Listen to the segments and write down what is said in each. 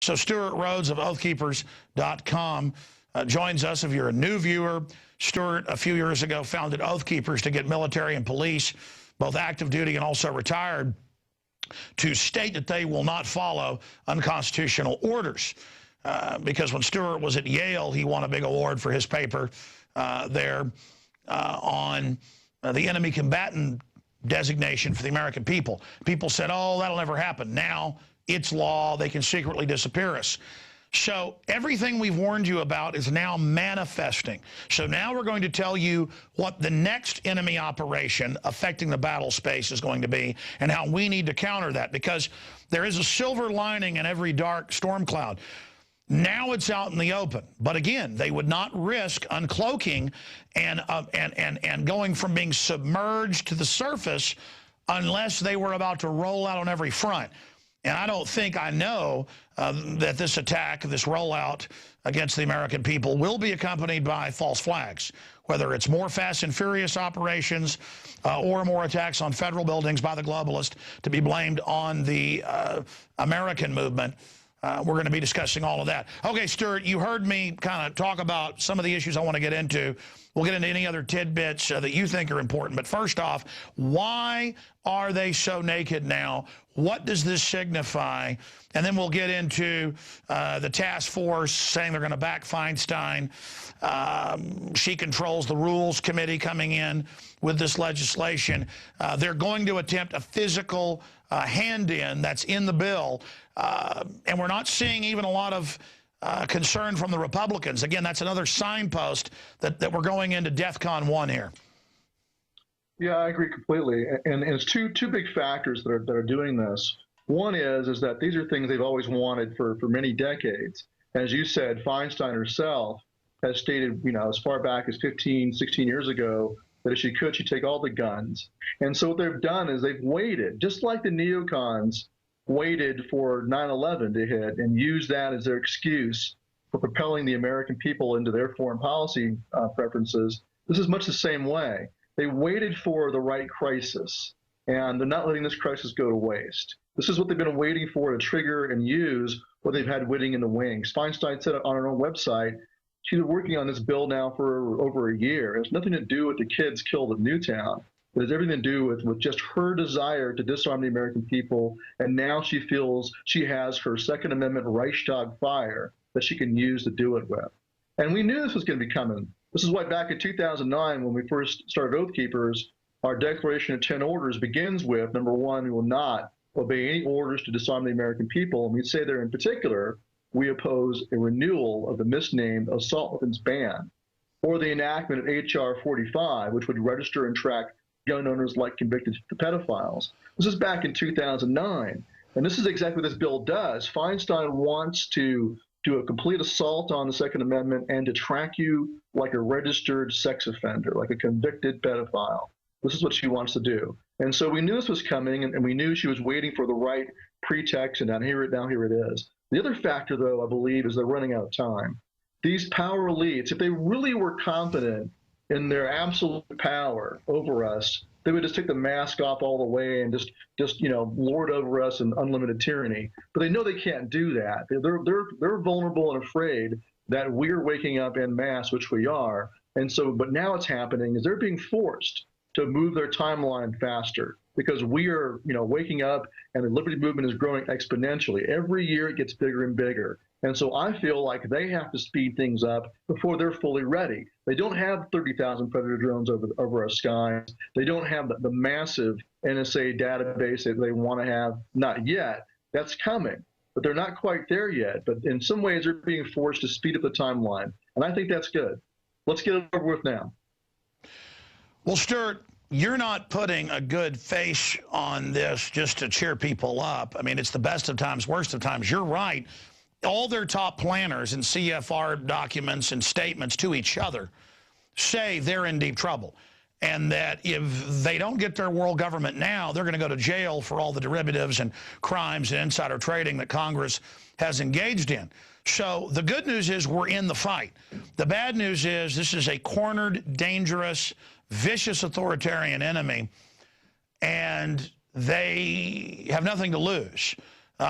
So Steward Rhodes of oathkeepers.com joins us. If you're a new viewer, Stewart, a few years ago, founded Oath Keepers to get military and police, both active duty and also retired, to state that they will not follow unconstitutional orders. Because when Stewart was at Yale, he won a big award for his paper there on the enemy combatant designation for the American people. People said, oh, that'll never happen. Now it's law. They can secretly disappear us. So everything we've warned you about is now manifesting. So now we're going to tell you what the next enemy operation affecting the battle space is going to be and how we need to counter that, because there is a silver lining in every dark storm cloud. Now it's out in the open. But again, they would not risk uncloaking and going from being submerged to the surface unless they were about to roll out on every front. And I don't think I know that this attack, this rollout against the American people will be accompanied by false flags, whether it's more fast and furious operations or more attacks on federal buildings by the globalists to be blamed on the American movement. We're going to be discussing all of that. Okay, Stewart, you heard me kind of talk about some of the issues I want to get into. We'll get into any other tidbits that you think are important. But first off, why are they so naked now? What does this signify? And then we'll get into the task force saying they're going to back Feinstein. She controls the Rules Committee coming in with this legislation. They're going to attempt a physical hand-in that's in the bill. And we're not seeing even a lot of concern from the Republicans. Again, that's another signpost that we're going into DEFCON 1 here. Yeah, I agree completely. And it's two big factors that are doing this. One is that these are things they've always wanted for many decades. As you said, Feinstein herself has stated, as far back as 15, 16 years ago, that if she could, she'd take all the guns. And so what they've done is they've waited, just like the neocons waited for 9/11 to hit and used that as their excuse for propelling the American people into their foreign policy preferences. This is much the same way. They waited for the right crisis, and they're not letting this crisis go to waste. This is what they've been waiting for to trigger and use what they've had waiting in the wings. Feinstein said it on her own website. She's been working on this bill now for over a year. It has nothing to do with the kids killed at Newtown. It has everything to do with just her desire to disarm the American people, and now she feels she has her Second Amendment Reichstag fire that she can use to do it with. And we knew this was going to be coming. This is why back in 2009, when we first started Oath Keepers, our Declaration of 10 Orders begins with, number one, we will not obey any orders to disarm the American people. And we say there in particular, we oppose a renewal of the misnamed assault weapons ban, or the enactment of H.R. 45, which would register and track gun owners like convicted pedophiles. This is back in 2009. And this is exactly what this bill does. Feinstein wants to do a complete assault on the Second Amendment and to track you like a registered sex offender, like a convicted pedophile. This is what she wants to do. And so we knew this was coming, and we knew she was waiting for the right pretext, and now here it is. The other factor, though, I believe, is they're running out of time. These power elites, if they really were confident in their absolute power over us, they would just take the mask off all the way and just lord over us in unlimited tyranny. But they know they can't do that. They're vulnerable and afraid that we're waking up en masse, which we are. And so, but now what's happening is they're being forced to move their timeline faster because we are, waking up, and the liberty movement is growing exponentially. Every year it gets bigger and bigger. And so I feel like they have to speed things up before they're fully ready. They don't have 30,000 Predator drones over our skies. They don't have the massive NSA database that they want to have. Not yet. That's coming. But they're not quite there yet. But in some ways, they're being forced to speed up the timeline. And I think that's good. Let's get it over with now. Well, Stewart, you're not putting a good face on this just to cheer people up. I mean, it's the best of times, worst of times. You're right. All their top planners and CFR documents and statements to each other say they're in deep trouble, and that if they don't get their world government now, they're going to go to jail for all the derivatives and crimes and insider trading that Congress has engaged in. So the good news is we're in the fight. The bad news is this is a cornered, dangerous, vicious authoritarian enemy, and they have nothing to lose.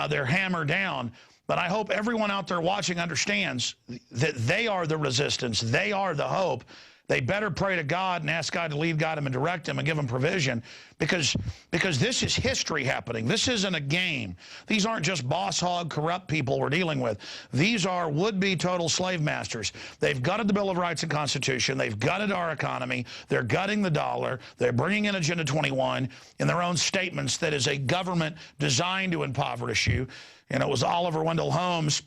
They're hammered down. But I hope everyone out there watching understands that they are the resistance. They are the hope. They better pray to God and ask God to lead, guide them, and direct them and give them provision, because this is history happening. This isn't a game. These aren't just boss hog, corrupt people we're dealing with. These are would-be total slave masters. They've gutted the Bill of Rights and Constitution. They've gutted our economy. They're gutting the dollar. They're bringing in Agenda 21 in their own statements that is a government designed to impoverish you. And it was Oliver Wendell Holmes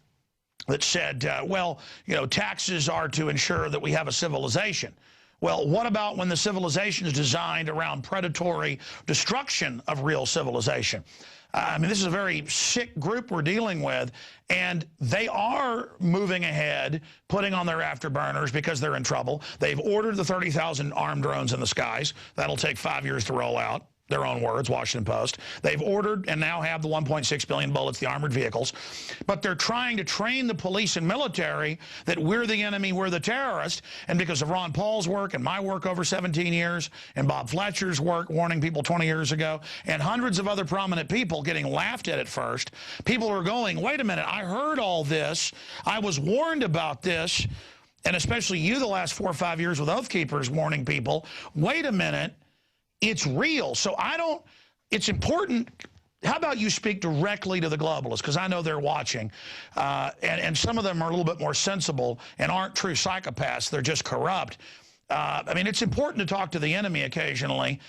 that said, well, you know, taxes are to ensure that we have a civilization. Well, what about when the civilization is designed around predatory destruction of real civilization? I mean, this is a very sick group we're dealing with, and they are moving ahead, putting on their afterburners because they're in trouble. They've ordered the 30,000 armed drones in the skies. That'll take 5 years to roll out. Their own words, Washington Post. They've ordered and now have the 1.6 billion bullets, the armored vehicles. But they're trying to train the police and military that we're the enemy, we're the terrorist. And because of Ron Paul's work and my work over 17 years and Bob Fletcher's work warning people 20 years ago and hundreds of other prominent people getting laughed at first, people are going, wait a minute, I heard all this. I was warned about this. And especially you the last 4 or 5 years with Oath Keepers warning people, wait a minute. It's real. So it's important. How about you speak directly to the globalists? Because I know they're watching. And some of them are a little bit more sensible and aren't true psychopaths. They're just corrupt. I mean, it's important to talk to the enemy occasionally.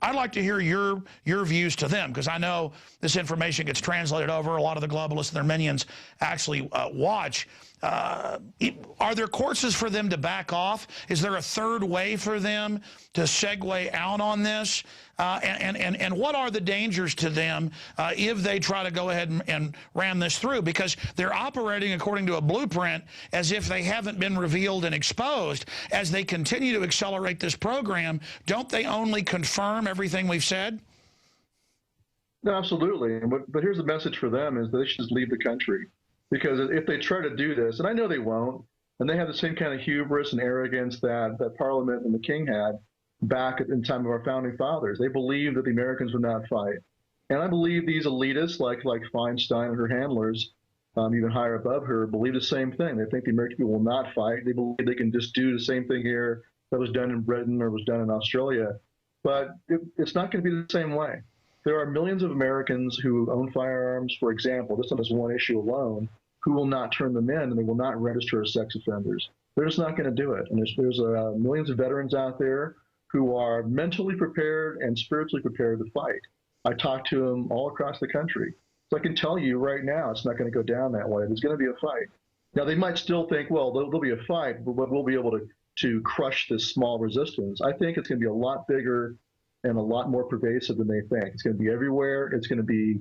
I'd like to hear your views to them, because I know this information gets translated over. A lot of the globalists and their minions actually watch. Are there courses for them to back off? Is there a third way for them to segue out on this? And what are the dangers to them if they try to go ahead and ram this through? Because they're operating according to a blueprint as if they haven't been revealed and exposed. As they continue to accelerate this program, don't they only confirm everything we've said? No, absolutely. But here's the message for them is they should just leave the country. Because if they try to do this, and I know they won't, and they have the same kind of hubris and arrogance that Parliament and the King had back in time of our founding fathers. They believed that the Americans would not fight. And I believe these elitists like Feinstein and her handlers, even higher above her, believe the same thing. They think the American people will not fight. They believe they can just do the same thing here that was done in Britain or was done in Australia. But it's not going to be the same way. There are millions of Americans who own firearms, for example, this on this one issue alone, who will not turn them in and they will not register as sex offenders. They're just not going to do it. And there's millions of veterans out there who are mentally prepared and spiritually prepared to fight. I talk to them all across the country. So I can tell you right now it's not going to go down that way. There's going to be a fight. Now, they might still think, well, there'll be a fight, but we'll be able to crush this small resistance. I think it's going to be a lot bigger and a lot more pervasive than they think. It's going to be everywhere. It's going to be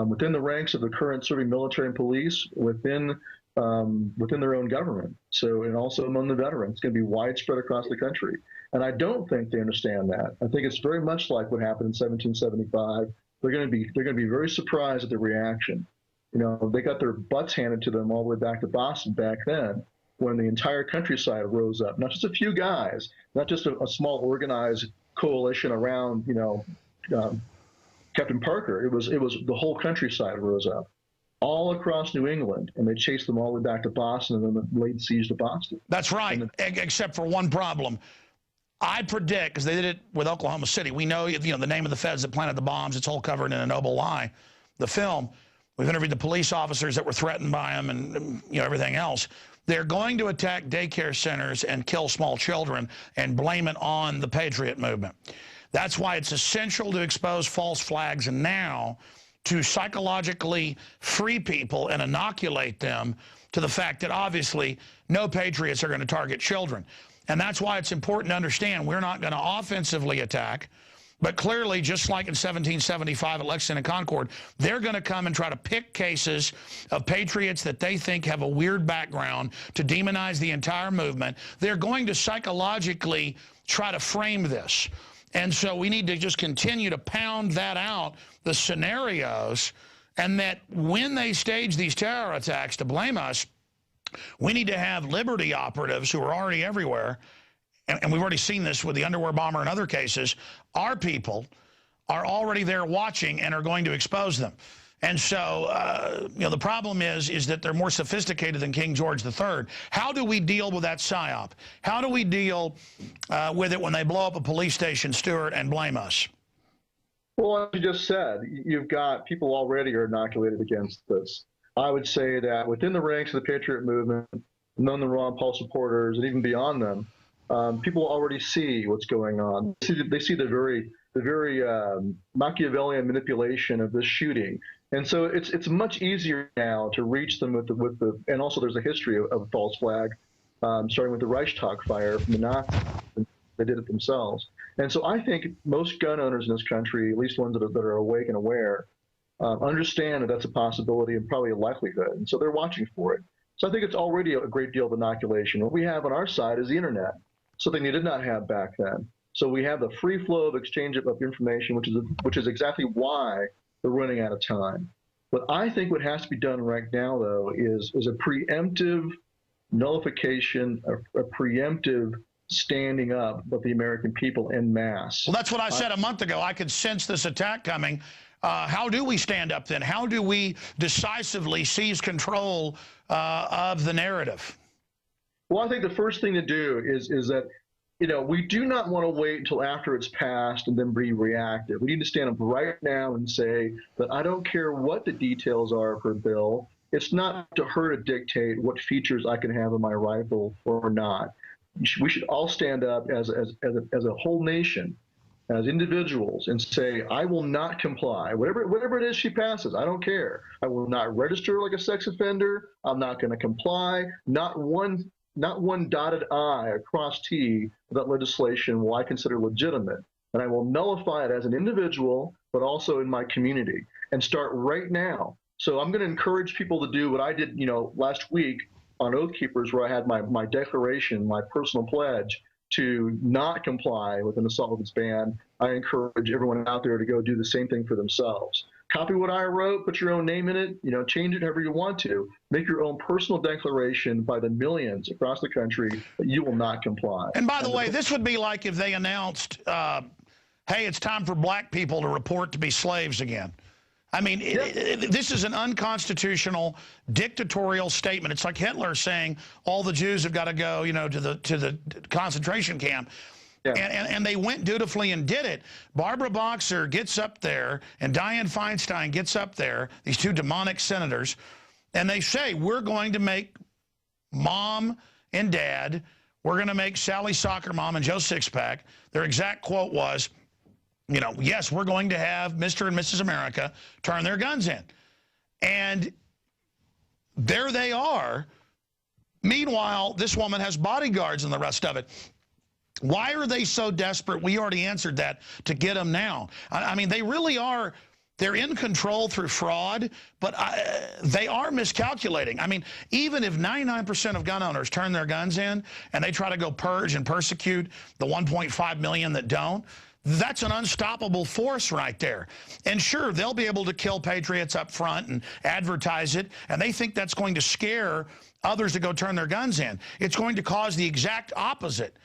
within the ranks of the current serving military and police, within their own government. So, and also among the veterans, it's going to be widespread across the country. And I don't think they understand that. I think it's very much like what happened in 1775. They're going to be very surprised at the reaction. You know, they got their butts handed to them all the way back to Boston back then, when the entire countryside rose up. Not just a few guys, not just a small organized coalition around, you know, Captain Parker. It was the whole countryside rose up, all across New England, and they chased them all the way back to Boston and then laid siege to Boston. That's right, except for one problem. I predict, because they did it with Oklahoma City, we know, you know, the name of the feds that planted the bombs. It's all covered in A Noble Lie, the film. We've interviewed the police officers that were threatened by them and, you know, everything else. They're going to attack daycare centers and kill small children and blame it on the Patriot movement. That's why it's essential to expose false flags now, to psychologically free people and inoculate them to the fact that obviously no patriots are going to target children. And that's why it's important to understand we're not going to offensively attack. But clearly, just like in 1775 at Lexington and Concord, they're going to come and try to pick cases of patriots that they think have a weird background to demonize the entire movement. They're going to psychologically try to frame this. And so we need to just continue to pound that out, the scenarios, and that when they stage these terror attacks to blame us, we need to have liberty operatives who are already everywhere. And we've already seen this with the underwear bomber and other cases. Our people are already there watching and are going to expose them. And so, you know, the problem is that they're more sophisticated than King George III. How do we deal with that psyop? How do we deal with it when they blow up a police station, Stewart, and blame us? Well, as you just said, you've got people already are inoculated against this. I would say that within the ranks of the Patriot movement, among the Ron Paul supporters, and even beyond them, people already see what's going on. They see the very Machiavellian manipulation of this shooting. And so it's much easier now to reach them with the and also there's a history of false flag, starting with the Reichstag fire from the Nazis. They did it themselves. And so I think most gun owners in this country, at least ones that are awake and aware, understand that that's a possibility and probably a likelihood. And so they're watching for it. So I think it's already a great deal of inoculation. What we have on our side is the internet, something they did not have back then. So we have the free flow of exchange of information, which is exactly why they're running out of time. What I think what has to be done right now, though, is a preemptive nullification, a preemptive standing up of the American people en masse. Well, that's what I said a month ago. I could sense this attack coming. How do we stand up then? How do we decisively seize control of the narrative? Well, I think the first thing to do is that, you know, we do not want to wait until after it's passed and then be reactive. We need to stand up right now and say that I don't care what the details are for a bill. It's not to her to dictate what features I can have in my rifle or not. We should all stand up as a whole nation, as individuals, and say, I will not comply. Whatever it is she passes, I don't care. I will not register like a sex offender. I'm not going to comply. Not one dotted I across T of that legislation will I consider legitimate. And I will nullify it as an individual, but also in my community, and start right now. So I'm going to encourage people to do what I did, you know, last week on Oath Keepers, where I had my declaration, my personal pledge to not comply with an assault weapons ban. I encourage everyone out there to go do the same thing for themselves. Copy what I wrote, put your own name in it, you know, change it however you want to. Make your own personal declaration by the millions across the country that you will not comply. And by the way, this would be like if they announced, hey, it's time for black people to report to be slaves again. I mean, this is an unconstitutional, dictatorial statement. It's like Hitler saying all the Jews have got to go, you know, to the concentration camp. Yeah. And they went dutifully and did it. Barbara Boxer gets up there, and Dianne Feinstein gets up there, these two demonic senators, and they say, we're going to make Mom and Dad, we're going to make Sally Soccer Mom and Joe Sixpack. Their exact quote was, you know, yes, we're going to have Mr. and Mrs. America turn their guns in. And there they are. Meanwhile, this woman has bodyguards and the rest of it. Why are they so desperate? We already answered that, to get them now. I mean, they really are. They're in control through fraud, but they are miscalculating. I mean, even if 99% of gun owners turn their guns in and they try to go purge and persecute the 1.5 million that don't, that's an unstoppable force right there. And sure, they'll be able to kill patriots up front and advertise it, and they think that's going to scare others to go turn their guns in. It's going to cause the exact opposite.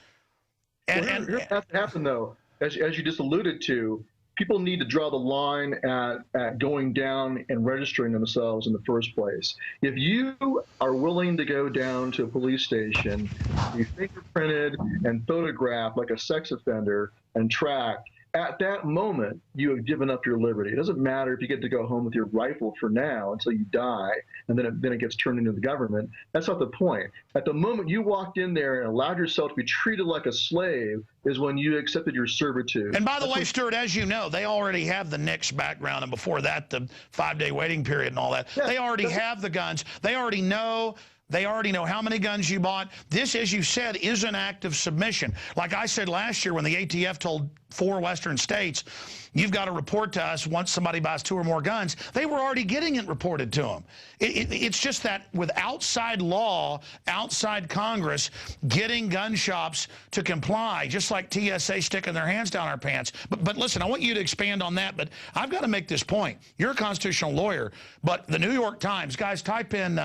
And here's what has to happen, though, as you just alluded to, people need to draw the line at going down and registering themselves in the first place. If you are willing to go down to a police station, be fingerprinted and photographed like a sex offender and tracked, at that moment, you have given up your liberty. It doesn't matter if you get to go home with your rifle for now until you die, and then it gets turned into the government. That's not the point. At the moment you walked in there and allowed yourself to be treated like a slave is when you accepted your servitude. And by the way, Stewart, as you know, they already have the NICS background, and before that, the 5-day waiting period and all that. Yeah, they already have the guns. They already know. They already know how many guns you bought. This, as you said, is an act of submission. Like I said last year when the ATF told 4 Western states, you've got to report to us once somebody buys 2 or more guns, they were already getting it reported to them. It's just that with outside law, outside Congress, getting gun shops to comply, just like TSA sticking their hands down our pants. But listen, I want you to expand on that, but I've got to make this point. You're a constitutional lawyer, but the New York Times, guys, type in...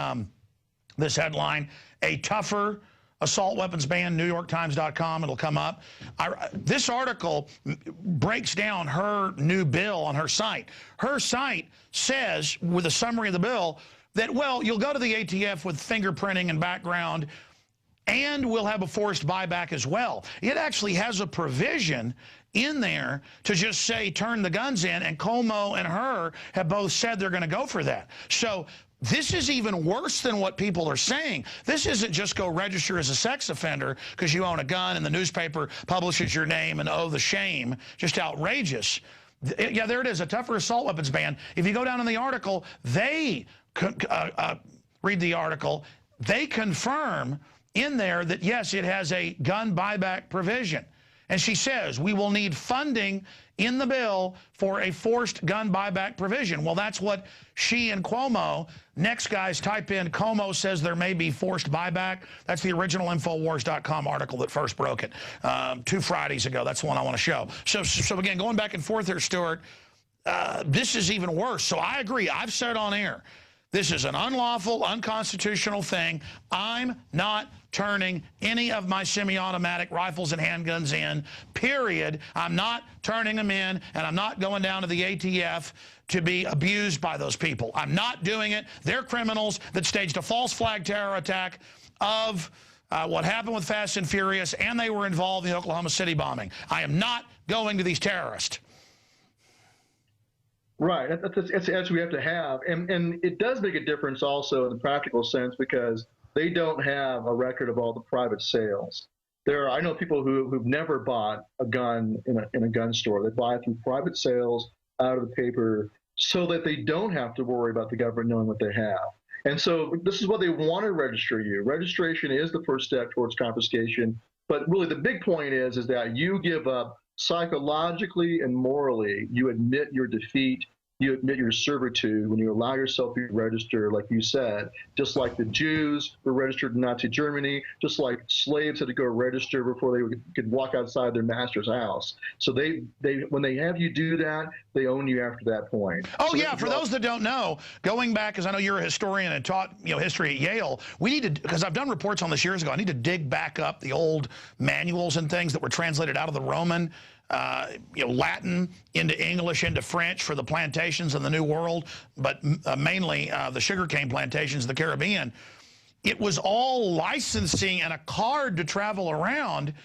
this headline, a tougher assault weapons ban, NewYorkTimes.com, it'll come up. This article breaks down her new bill on her site. Her site says, with a summary of the bill, that, well, you'll go to the ATF with fingerprinting and background, and we'll have a forced buyback as well. It actually has a provision in there to just say turn the guns in, and Como and her have both said they're going to go for that. So this is even worse than what people are saying. This isn't just go register as a sex offender because you own a gun and the newspaper publishes your name and oh, the shame. Just outrageous. Yeah, there it is, a tougher assault weapons ban. If you go down in the article, they read the article, they confirm in there that, yes, it has a gun buyback provision. And she says, we will need funding in the bill for a forced gun buyback provision. Well, that's what she and Cuomo, next guys type in, Cuomo says there may be forced buyback. That's the original Infowars.com article that first broke it 2 Fridays ago. That's the one I want to show. So again, going back and forth here, Stewart, this is even worse. So I agree. I've said on air, this is an unlawful, unconstitutional thing. I'm not turning any of my semi-automatic rifles and handguns in, period. I'm not turning them in, and I'm not going down to the ATF to be abused by those people. I'm not doing it. They're criminals that staged a false flag terror attack of what happened with Fast and Furious, and they were involved in the Oklahoma City bombing. I am not going to these terrorists. Right, that's what we have to have, and it does make a difference also in the practical sense because they don't have a record of all the private sales. I know people who've never bought a gun in a gun store. They buy it through private sales out of the paper so that they don't have to worry about the government knowing what they have. And so this is what they want to register you. Registration is the first step towards confiscation, but really the big point is that you give up psychologically and morally. You admit your defeat. You admit your servitude when you allow yourself to be registered, like you said, just like the Jews were registered in Nazi Germany, just like slaves had to go register before they could walk outside their master's house. So when they have you do that, they own you after that point. Oh, so yeah, for those that don't know, going back, because I know you're a historian and taught history at Yale, we need to, because I've done reports on this years ago, I need to dig back up the old manuals and things that were translated out of the Roman, Latin into English into French for the plantations in the New World, but mainly the sugarcane plantations in the Caribbean. It was all licensing and a card to travel around.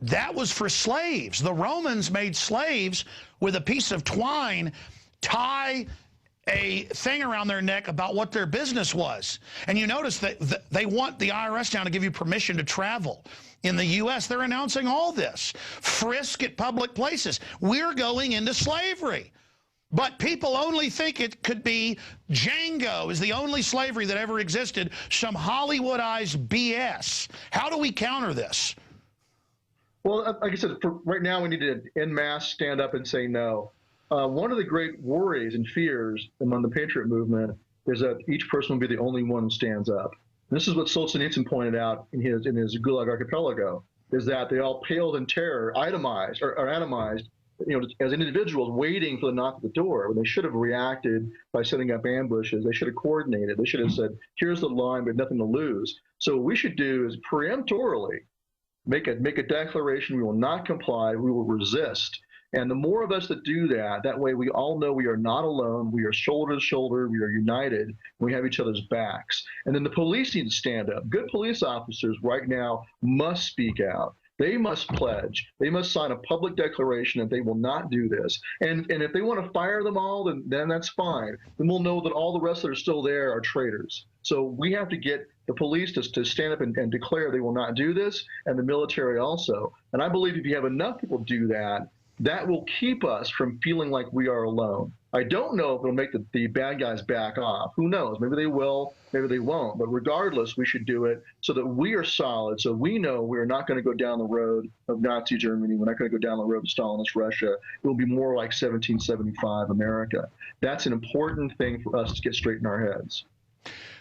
That was for slaves. The Romans made slaves with a piece of twine tie a thing around their neck about what their business was. And you notice that they want the IRS now to give you permission to travel. In the U.S., they're announcing all this. Frisk at public places. We're going into slavery. But people only think it could be Django is the only slavery that ever existed, some Hollywoodized BS. How do we counter this? Well, like I said, right now we need to en masse stand up and say no. One of the great worries and fears among the Patriot movement is that each person will be the only one who stands up. And this is what Solzhenitsyn pointed out in his Gulag Archipelago, is that they all paled in terror, atomized, as individuals waiting for the knock at the door, when they should have reacted by setting up ambushes. They should have coordinated. They should have said, here's the line, but nothing to lose. So what we should do is preemptorily make a declaration. We will not comply. We will resist. And the more of us that do that, that way we all know we are not alone. We are shoulder to shoulder. We are united. And we have each other's backs. And then the police need to stand up. Good police officers right now must speak out. They must pledge. They must sign a public declaration that they will not do this. And if they want to fire them all, then that's fine. Then we'll know that all the rest that are still there are traitors. So we have to get the police to stand up and declare they will not do this, and the military also. And I believe if you have enough people do that, that will keep us from feeling like we are alone. I don't know if it'll make the bad guys back off. Who knows? Maybe they will, maybe they won't. But regardless, we should do it so that we are solid, so we know we're not going to go down the road of Nazi Germany. We're not going to go down the road of Stalinist Russia. It will be more like 1775 America. That's an important thing for us to get straight in our heads.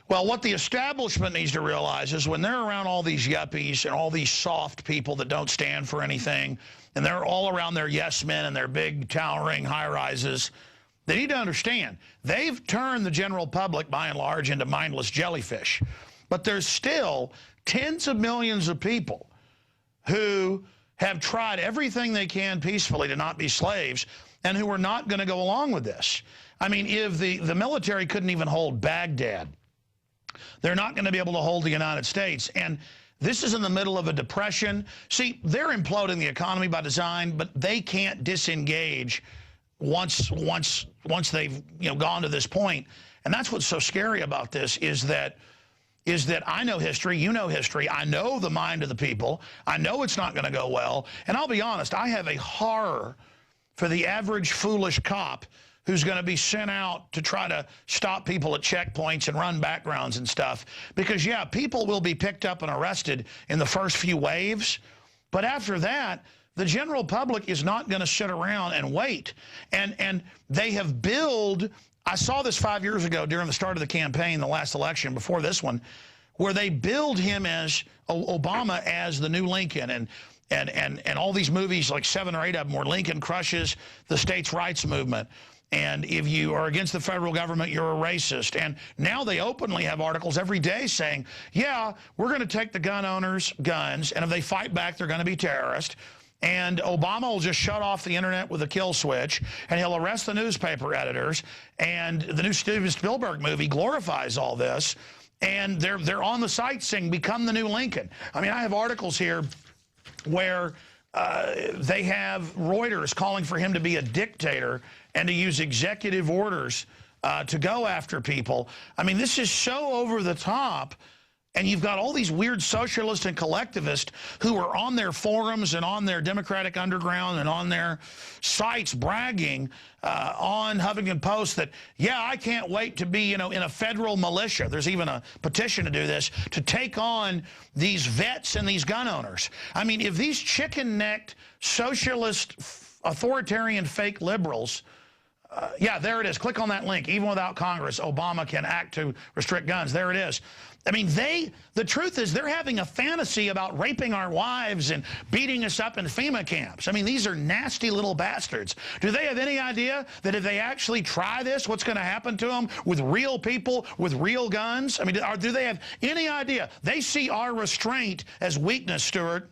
Well, what the establishment needs to realize is when they're around all these yuppies and all these soft people that don't stand for anything, and they're all around their yes men and their big towering high-rises, they need to understand they've turned the general public, by and large, into mindless jellyfish. But there's still tens of millions of people who have tried everything they can peacefully to not be slaves and who are not going to go along with this. I mean, if the military couldn't even hold Baghdad, they're not going to be able to hold the United States. And this is in the middle of a depression. See, they're imploding the economy by design, but they can't disengage once they've gone to this point. And that's what's so scary about this is that I know history, you know history, I know the mind of the people, I know it's not going to go well, and I'll be honest, I have a horror for the average foolish cop who's going to be sent out to try to stop people at checkpoints and run backgrounds and stuff. Because, yeah, people will be picked up and arrested in the first few waves, but after that, the general public is not going to sit around and wait. And they have billed... I saw this 5 years ago during the start of the campaign, the last election, before this one, where they billed him as Obama as the new Lincoln, and all these movies, like 7 or 8 of them, where Lincoln crushes the states' rights movement. And if you are against the federal government, you're a racist. And now they openly have articles every day saying, yeah, we're going to take the gun owners' guns, and if they fight back, they're going to be terrorists. And Obama will just shut off the internet with a kill switch, and he'll arrest the newspaper editors. And the new Steven Spielberg movie glorifies all this. And they're on the site saying, become the new Lincoln. I mean, I have articles here where they have Reuters calling for him to be a dictator and to use executive orders to go after people. I mean, this is so over the top. And you've got all these weird socialists and collectivists who are on their forums and on their Democratic Underground and on their sites bragging on Huffington Post that, yeah, I can't wait to be, in a federal militia. There's even a petition to do this, to take on these vets and these gun owners. I mean, if these chicken-necked socialist, authoritarian, fake liberals... yeah, there it is. Click on that link. Even without Congress, Obama can act to restrict guns. There it is. I mean, the truth is they're having a fantasy about raping our wives and beating us up in FEMA camps. I mean, these are nasty little bastards. Do they have any idea that if they actually try this, what's going to happen to them with real people with real guns? I mean, do they have any idea? They see our restraint as weakness, Stewart.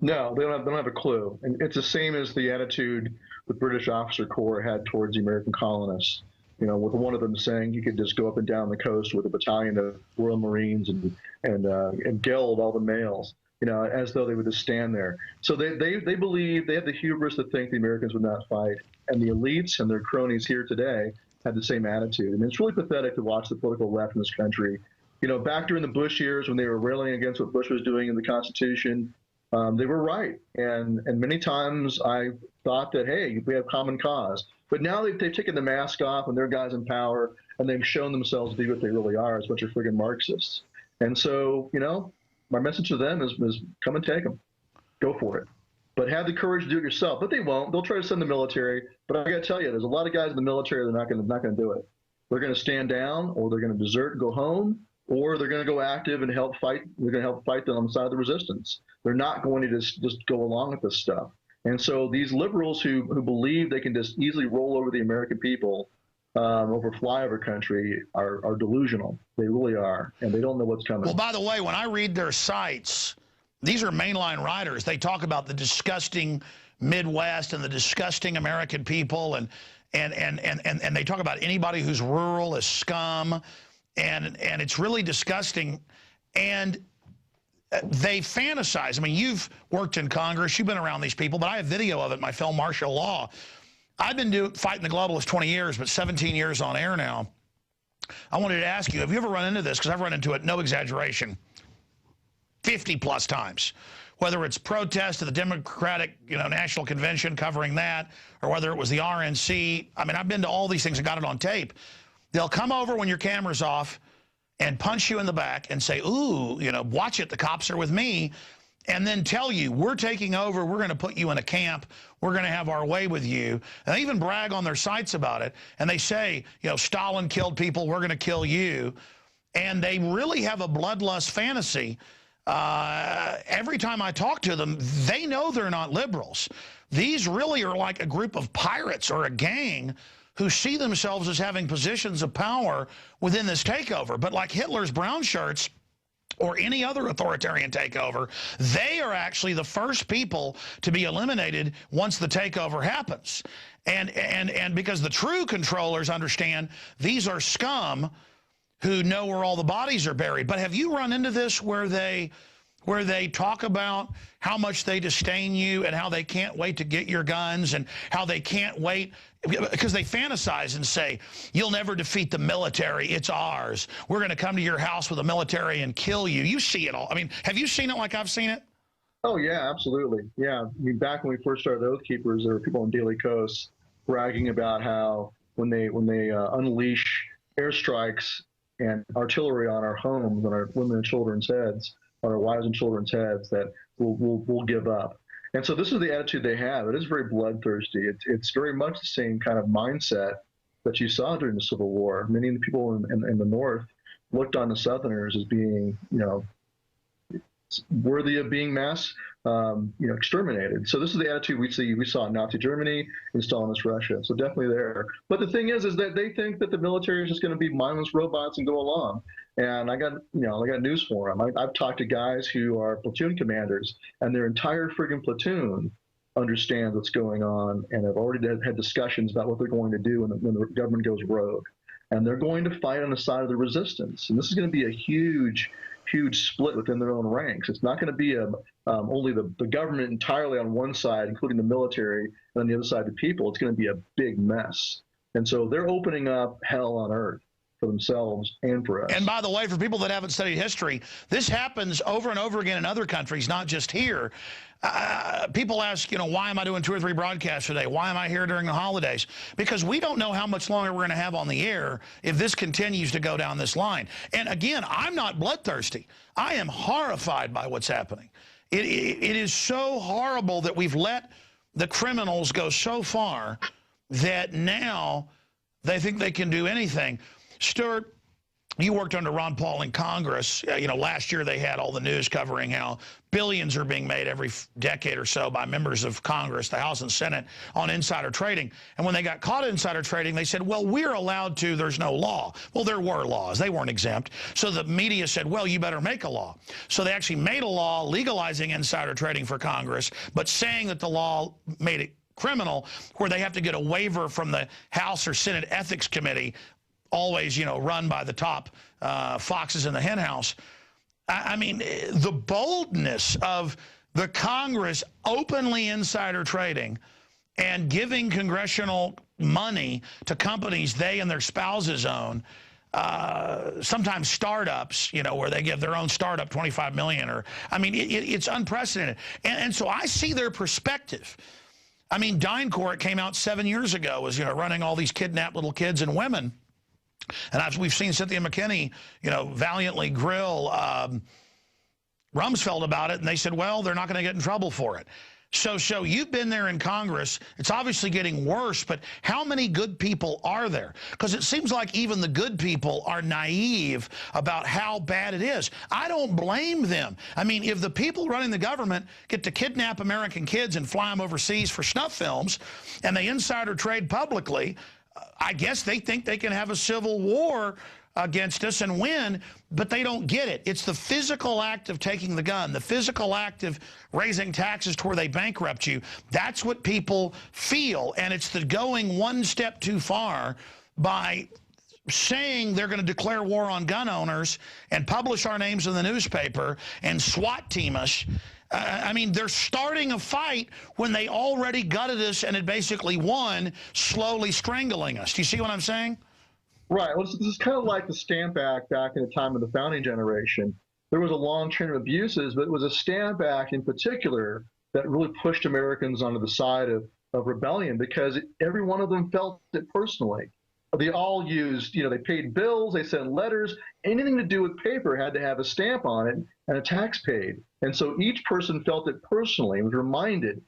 No, they don't have a clue. And it's the same as the attitude the British officer corps had towards the American colonists. With one of them saying you could just go up and down the coast with a battalion of Royal Marines and geld all the males, as though they would just stand there. So they believe, they have the hubris to think the Americans would not fight. And the elites and their cronies here today had the same attitude. I mean, it's really pathetic to watch the political left in this country. Back during the Bush years when they were railing against what Bush was doing in the Constitution, they were right. And many times I thought that, hey, we have common cause. But now they've taken the mask off and they're guys in power, and they've shown themselves to be what they really are, as a bunch of friggin' Marxists. And so, my message to them is come and take them. Go for it. But have the courage to do it yourself. But they won't. They'll try to send the military. But I got to tell you, there's a lot of guys in the military that are not going to do it. They're going to stand down, or they're going to desert and go home, or they're going to go active and help fight. They're going to help fight them on the side of the resistance. They're not going to just go along with this stuff. And so these liberals who believe they can just easily roll over the American people over flyover country are delusional. They really are, and they don't know what's coming. Well, by the way, when I read their sites, these are mainline writers. They talk about the disgusting Midwest and the disgusting American people, and they talk about anybody who's rural as scum, and it's really disgusting. And they fantasize. I mean, you've worked in Congress, you've been around these people, but I have video of it in my film Martial Law. I've been fighting the globalists 20 years, but 17 years on air now. I wanted to ask you, have you ever run into this? Because I've run into it, no exaggeration, 50+ times. Whether it's protests at the Democratic National Convention covering that, or whether it was the RNC. I mean, I've been to all these things and got it on tape. They'll come over when your camera's off and punch you in the back and say, ooh, watch it, the cops are with me, and then tell you, we're taking over, we're going to put you in a camp, we're going to have our way with you. And they even brag on their sites about it, and they say, Stalin killed people, we're going to kill you. And they really have a bloodlust fantasy. Every time I talk to them, they know they're not liberals. These really are like a group of pirates or a gang who see themselves as having positions of power within this takeover. But like Hitler's brown shirts or any other authoritarian takeover, they are actually the first people to be eliminated once the takeover happens. And because the true controllers understand these are scum who know where all the bodies are buried. But have you run into this where they talk about how much they disdain you and how they can't wait to get your guns and how they can't wait because they fantasize and say, you'll never defeat the military, it's ours. We're going to come to your house with the military and kill you. You see it all. I mean, have you seen it like I've seen it? Oh, yeah, absolutely. Yeah, I mean, back when we first started Oath Keepers, there were people on daily coasts bragging about how when they unleash airstrikes and artillery on our homes, on our women and children's heads, on our wives and children's heads, that we'll give up. And so this is the attitude they have. It is very bloodthirsty. It's very much the same kind of mindset that you saw during the Civil War. Many of the people in the North looked on the Southerners as being, worthy of being mass, exterminated. So this is the attitude we saw in Nazi Germany and Stalinist Russia. So definitely there. But the thing is that they think that the military is just going to be mindless robots and go along. And I got news for them. I've talked to guys who are platoon commanders, and their entire friggin' platoon understands what's going on and have already had discussions about what they're going to do when the government goes rogue. And they're going to fight on the side of the resistance. And this is going to be a huge split within their own ranks. It's not going to be only the government entirely on one side, including the military, and on the other side the people. It's going to be a big mess. And so they're opening up hell on earth for themselves and for us. And by the way, for people that haven't studied history, this happens over and over again in other countries, not just here. People ask, why am I doing 2 or 3 broadcasts today? Why am I here during the holidays? Because we don't know how much longer we're going to have on the air if this continues to go down this line. And again, I'm not bloodthirsty. I am horrified by what's happening. It is so horrible that we've let the criminals go so far that now they think they can do anything. Stewart, you worked under Ron Paul in Congress. Last year they had all the news covering how billions are being made every decade or so by members of Congress, the House and Senate, on insider trading. And when they got caught insider trading, they said, well, we're allowed to, there's no law. Well, there were laws. They weren't exempt. So the media said, well, you better make a law. So they actually made a law legalizing insider trading for Congress, but saying that the law made it criminal, where they have to get a waiver from the House or Senate Ethics Committee, always, run by the top foxes in the hen house. I mean, the boldness of the Congress openly insider trading and giving congressional money to companies they and their spouses own, sometimes startups, where they give their own startup $25 million. It's unprecedented. And so I see their perspective. I mean, DynCorp came out 7 years ago, was, running all these kidnapped little kids and women. And we've seen Cynthia McKinney, valiantly grill Rumsfeld about it, and they said, well, they're not going to get in trouble for it. So you've been there in Congress. It's obviously getting worse, but how many good people are there? Because it seems like even the good people are naive about how bad it is. I don't blame them. I mean, if the people running the government get to kidnap American kids and fly them overseas for snuff films, and they insider trade publicly, I guess they think they can have a civil war against us and win, but they don't get it. It's the physical act of taking the gun, the physical act of raising taxes to where they bankrupt you. That's what people feel, and it's the going one step too far by saying they're going to declare war on gun owners and publish our names in the newspaper and SWAT team us. I mean, they're starting a fight when they already gutted us and had basically won, slowly strangling us. Do you see what I'm saying? Right. Well, this is kind of like the Stamp Act back in the time of the founding generation. There was a long chain of abuses, but it was a Stamp Act in particular that really pushed Americans onto the side of rebellion, because every one of them felt it personally. They all used, they paid bills, they sent letters, anything to do with paper had to have a stamp on it and a tax paid. And so each person felt it personally and was reminded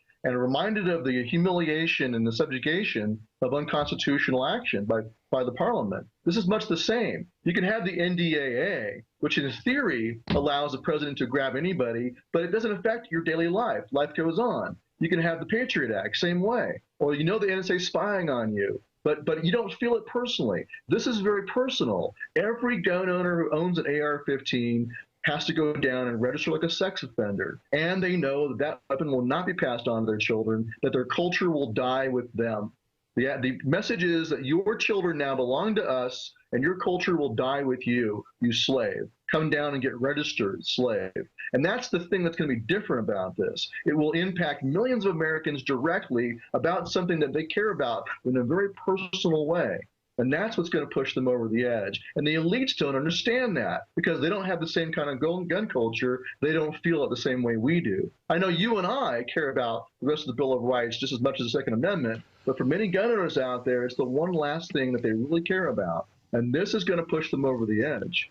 of the humiliation and the subjugation of unconstitutional action by the parliament. This is much the same. You can have the NDAA, which in theory allows the president to grab anybody, but it doesn't affect your daily life. Life goes on. You can have the Patriot Act, same way. Or the NSA spying on you. But you don't feel it personally. This is very personal. Every gun owner who owns an AR-15 has to go down and register like a sex offender. And they know that that weapon will not be passed on to their children, that their culture will die with them. The message is that your children now belong to us, and your culture will die with you, you slave. Come down and get registered, slave. And that's the thing that's going to be different about this. It will impact millions of Americans directly about something that they care about in a very personal way. And that's what's going to push them over the edge. And the elites don't understand that because they don't have the same kind of gun culture. They don't feel it the same way we do. I know you and I care about the rest of the Bill of Rights just as much as the Second Amendment, but for many gun owners out there, it's the one last thing that they really care about. And this is going to push them over the edge.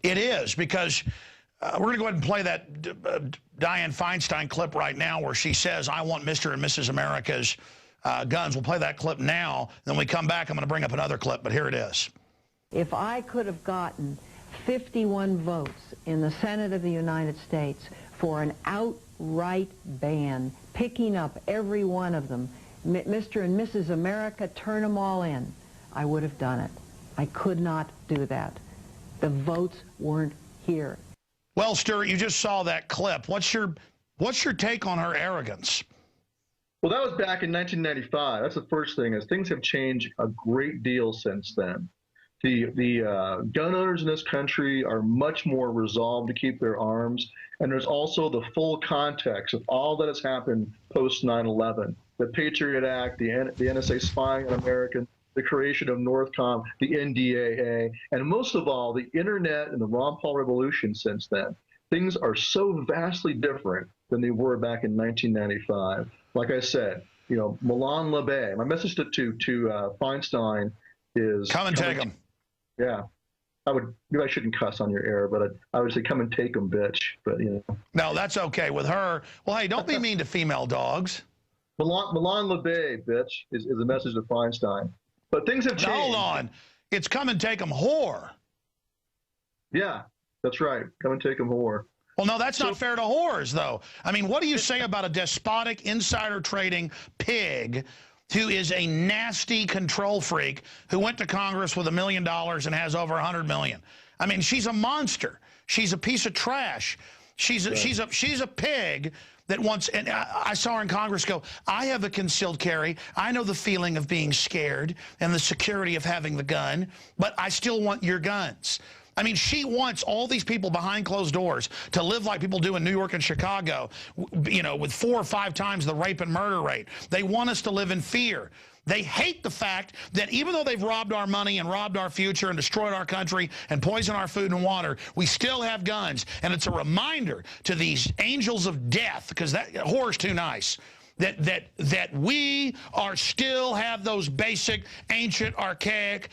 It is, because we're going to go ahead and play that Dianne Feinstein clip right now where she says, I want Mr. and Mrs. America's guns. We'll play that clip now. Then when we come back, I'm going to bring up another clip, but here it is. If I could have gotten 51 votes in the Senate of the United States for an outright ban, picking up every one of them, Mr. and Mrs. America, turn them all in, I would have done it. I could not do that. The votes weren't here. Well, Stewart, you just saw that clip. What's your take on her arrogance? Well, that was back in 1995. That's the first thing, is things have changed a great deal since then. The gun owners in this country are much more resolved to keep their arms, and there's also the full context of all that has happened post 9/11. The Patriot Act, the NSA spying on Americans, the creation of Northcom, the NDAA, and most of all, the internet and the Ron Paul revolution since then. Things are so vastly different than they were back in 1995. Like I said, you know, Milan Labey. My message to Feinstein is come and take them. Yeah, maybe I shouldn't cuss on your air, but I would say come and take them, bitch. But you know, no, that's okay with her. Well, hey, don't be mean to female dogs. Milan Labey, bitch, is a message to Feinstein. But things have changed. Hold on, it's come and take them, whore. Yeah, that's right. Come and take them, whore. Well, no, that's not fair to whores, though. I mean, what do you say about a despotic, insider trading pig who is a nasty control freak who went to Congress with $1 million and has over 100 million? I mean, she's a monster. She's a piece of trash. She's a pig that wants, and I saw her in Congress go, I have a concealed carry. I know the feeling of being scared and the security of having the gun, but I still want your guns. I mean, she wants all these people behind closed doors to live like people do in New York and Chicago, you know, with 4 or 5 times the rape and murder rate. They want us to live in fear. They hate the fact that even though they've robbed our money and robbed our future and destroyed our country and poisoned our food and water, we still have guns. And it's a reminder to these angels of death, because that whore's too nice, that we are still have those basic, ancient, archaic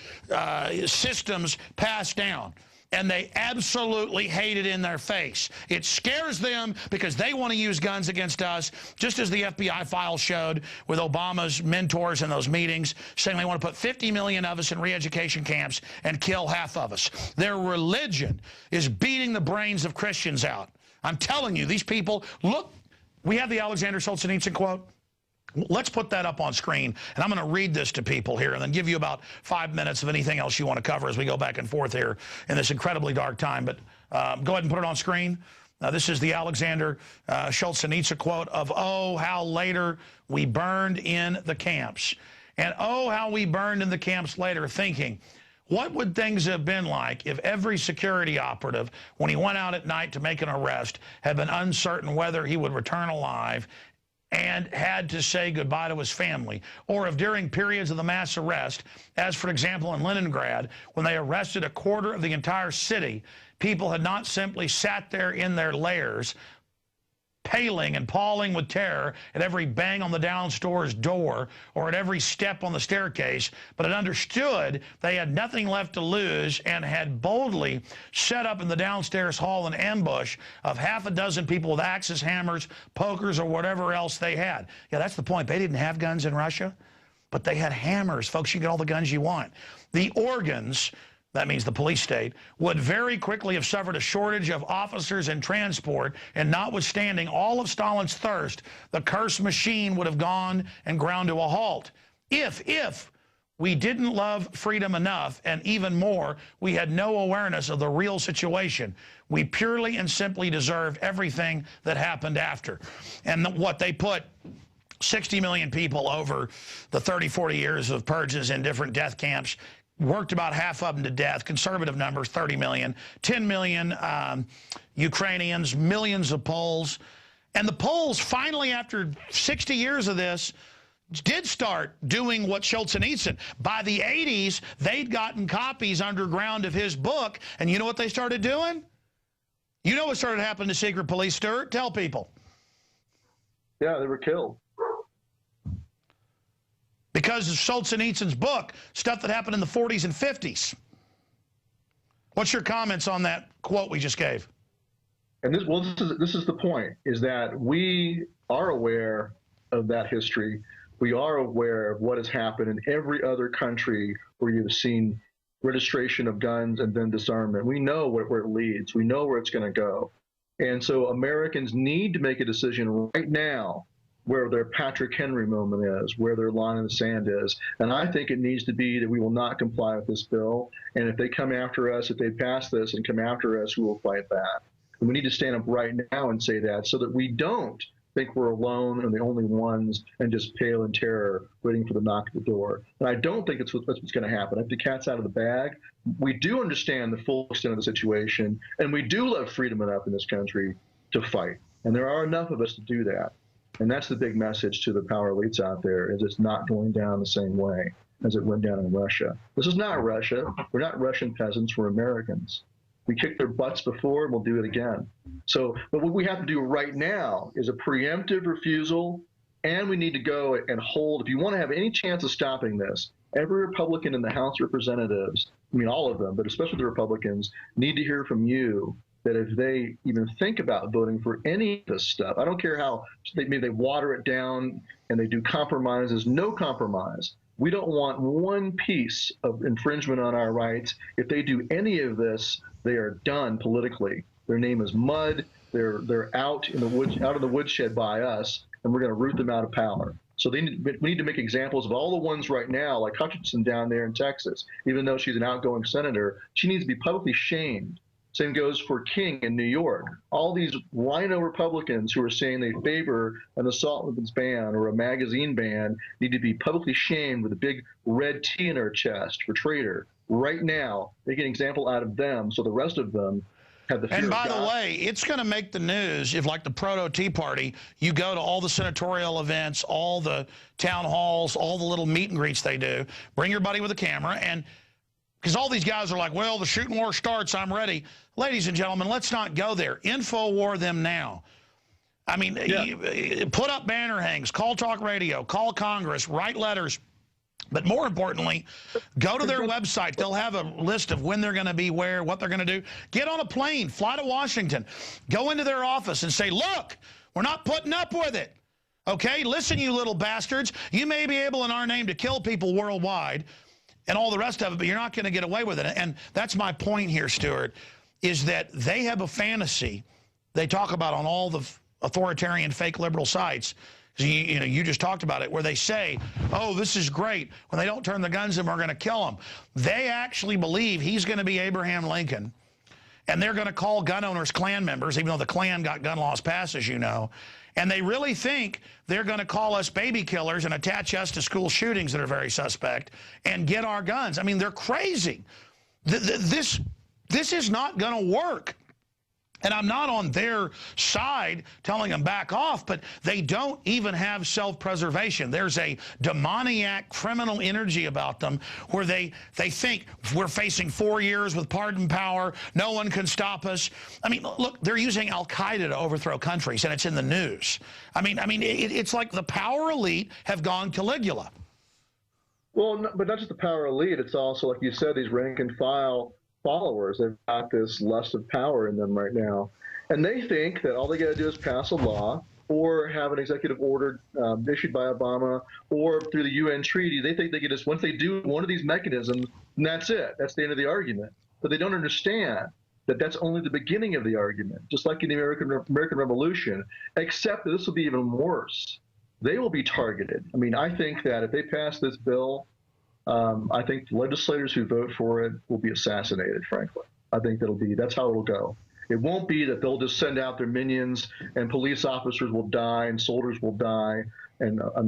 systems passed down. And they absolutely hate it in their face. It scares them because they want to use guns against us, just as the FBI file showed with Obama's mentors in those meetings, saying they want to put 50 million of us in re-education camps and kill half of us. Their religion is beating the brains of Christians out. I'm telling you, these people, look, we have the Alexander Solzhenitsyn quote. Let's put that up on screen, and I'm going to read this to people here and then give you about 5 minutes of anything else you want to cover as we go back and forth here in this incredibly dark time. But go ahead and put it on screen. This is the Alexander Solzhenitsyn quote of, oh, how later we burned in the camps. And oh, how we burned in the camps later, thinking, what would things have been like if every security operative, when he went out at night to make an arrest, had been uncertain whether he would return alive and had to say goodbye to his family, or if during periods of the mass arrest, as for example in Leningrad, when they arrested a quarter of the entire city, people had not simply sat there in their lairs, paling and palling with terror at every bang on the downstairs door or at every step on the staircase, but had understood they had nothing left to lose and had boldly set up in the downstairs hall an ambush of half a dozen people with axes, hammers, pokers, or whatever else they had. Yeah, that's the point. They didn't have guns in Russia, but they had hammers. Folks, you get all the guns you want. The organs, that means the police state, would very quickly have suffered a shortage of officers and transport, and notwithstanding all of Stalin's thirst, the cursed machine would have gone and ground to a halt. If we didn't love freedom enough, and even more, we had no awareness of the real situation. We purely and simply deserved everything that happened after. And what they put 60 million people over the 30, 40 years of purges in different death camps, worked about half of them to death. Conservative numbers, 30 million. 10 million Ukrainians, millions of Poles. And the Poles finally, after 60 years of this, did start doing what Solzhenitsyn. By the 80s, they'd gotten copies underground of his book, and you know what they started doing? You know what started happening to secret police, Stewart? Tell people. Yeah, they were killed. Because of Solzhenitsyn's book, stuff that happened in the 40s and 50s. What's your comments on that quote we just gave? And this is the point, is that we are aware of that history. We are aware of what has happened in every other country where you've seen registration of guns and then disarmament. We know where it leads. We know where it's going to go. And so Americans need to make a decision right now where their Patrick Henry moment is, where their line in the sand is. And I think it needs to be that we will not comply with this bill. And if they come after us, if they pass this and come after us, we will fight back. And we need to stand up right now and say that, so that we don't think we're alone and the only ones and just pale in terror waiting for the knock at the door. And I don't think that's what's going to happen. I think the cat's out of the bag. We do understand the full extent of the situation, and we do love freedom enough in this country to fight. And there are enough of us to do that. And that's the big message to the power elites out there, is it's not going down the same way as it went down in Russia. This is not Russia. We're not Russian peasants. We're Americans. We kicked their butts before, and we'll do it again. So, but what we have to do right now is a preemptive refusal, and we need to go and hold, if you want to have any chance of stopping this, every Republican in the House of Representatives, I mean all of them, but especially the Republicans, need to hear from you that if they even think about voting for any of this stuff, I don't care how maybe they water it down and they do compromises, no compromise. We don't want one piece of infringement on our rights. If they do any of this, they are done politically. Their name is mud. They're out in the woods, out of the woodshed by us, and we're going to root them out of power. So we need to make examples of all the ones right now, like Hutchinson down there in Texas. Even though she's an outgoing senator, she needs to be publicly shamed. Same goes for King in New York. All these rhino Republicans who are saying they favor an assault weapons ban or a magazine ban need to be publicly shamed with a big red T in their chest for traitor. Right now, make an example out of them so the rest of them have the fear And by of God. the way, it's going to make the news if, like the proto-Tea Party, you go to all the senatorial events, all the town halls, all the little meet and greets they do, bring your buddy with a camera, and because all these guys are like, well, the shooting war starts, I'm ready. Ladies and gentlemen, let's not go there. InfoWar them now. I mean, yeah. Put up banner hangs, call talk radio, call Congress, write letters. But more importantly, go to their website. They'll have a list of when they're going to be where, what they're going to do. Get on a plane, fly to Washington, go into their office and say, look, we're not putting up with it. Okay, listen, you little bastards. You may be able in our name to kill people worldwide and all the rest of it, but you're not going to get away with it. And that's my point here, Stewart, is that they have a fantasy they talk about on all the authoritarian fake liberal sites. You just talked about it, where they say, oh, this is great. When they don't turn the guns in, we're going to kill them. They actually believe he's going to be Abraham Lincoln, and they're going to call gun owners Klan members, even though the Klan got gun laws passed, as you know. And they really think they're going to call us baby killers and attach us to school shootings that are very suspect and get our guns. I mean, they're crazy. This is not going to work. And I'm not on their side telling them back off, but they don't even have self-preservation. There's a demoniac criminal energy about them where they think we're facing 4 years with pardon power, no one can stop us. I mean, look, they're using Al-Qaeda to overthrow countries, and it's in the news. I mean, it's like the power elite have gone Caligula. Well, but not just the power elite. It's also, like you said, these rank and file followers. They've got this lust of power in them right now. And they think that all they got to do is pass a law or have an executive order issued by Obama or through the UN treaty. They think they can just, once they do one of these mechanisms, and that's it. That's the end of the argument. But they don't understand that that's only the beginning of the argument, just like in the American Revolution, except that this will be even worse. they will be targeted. I mean, I think that if they pass this bill, I think the legislators who vote for it will be assassinated, frankly. I think that's how it'll go. It won't be that they'll just send out their minions and police officers will die and soldiers will die and on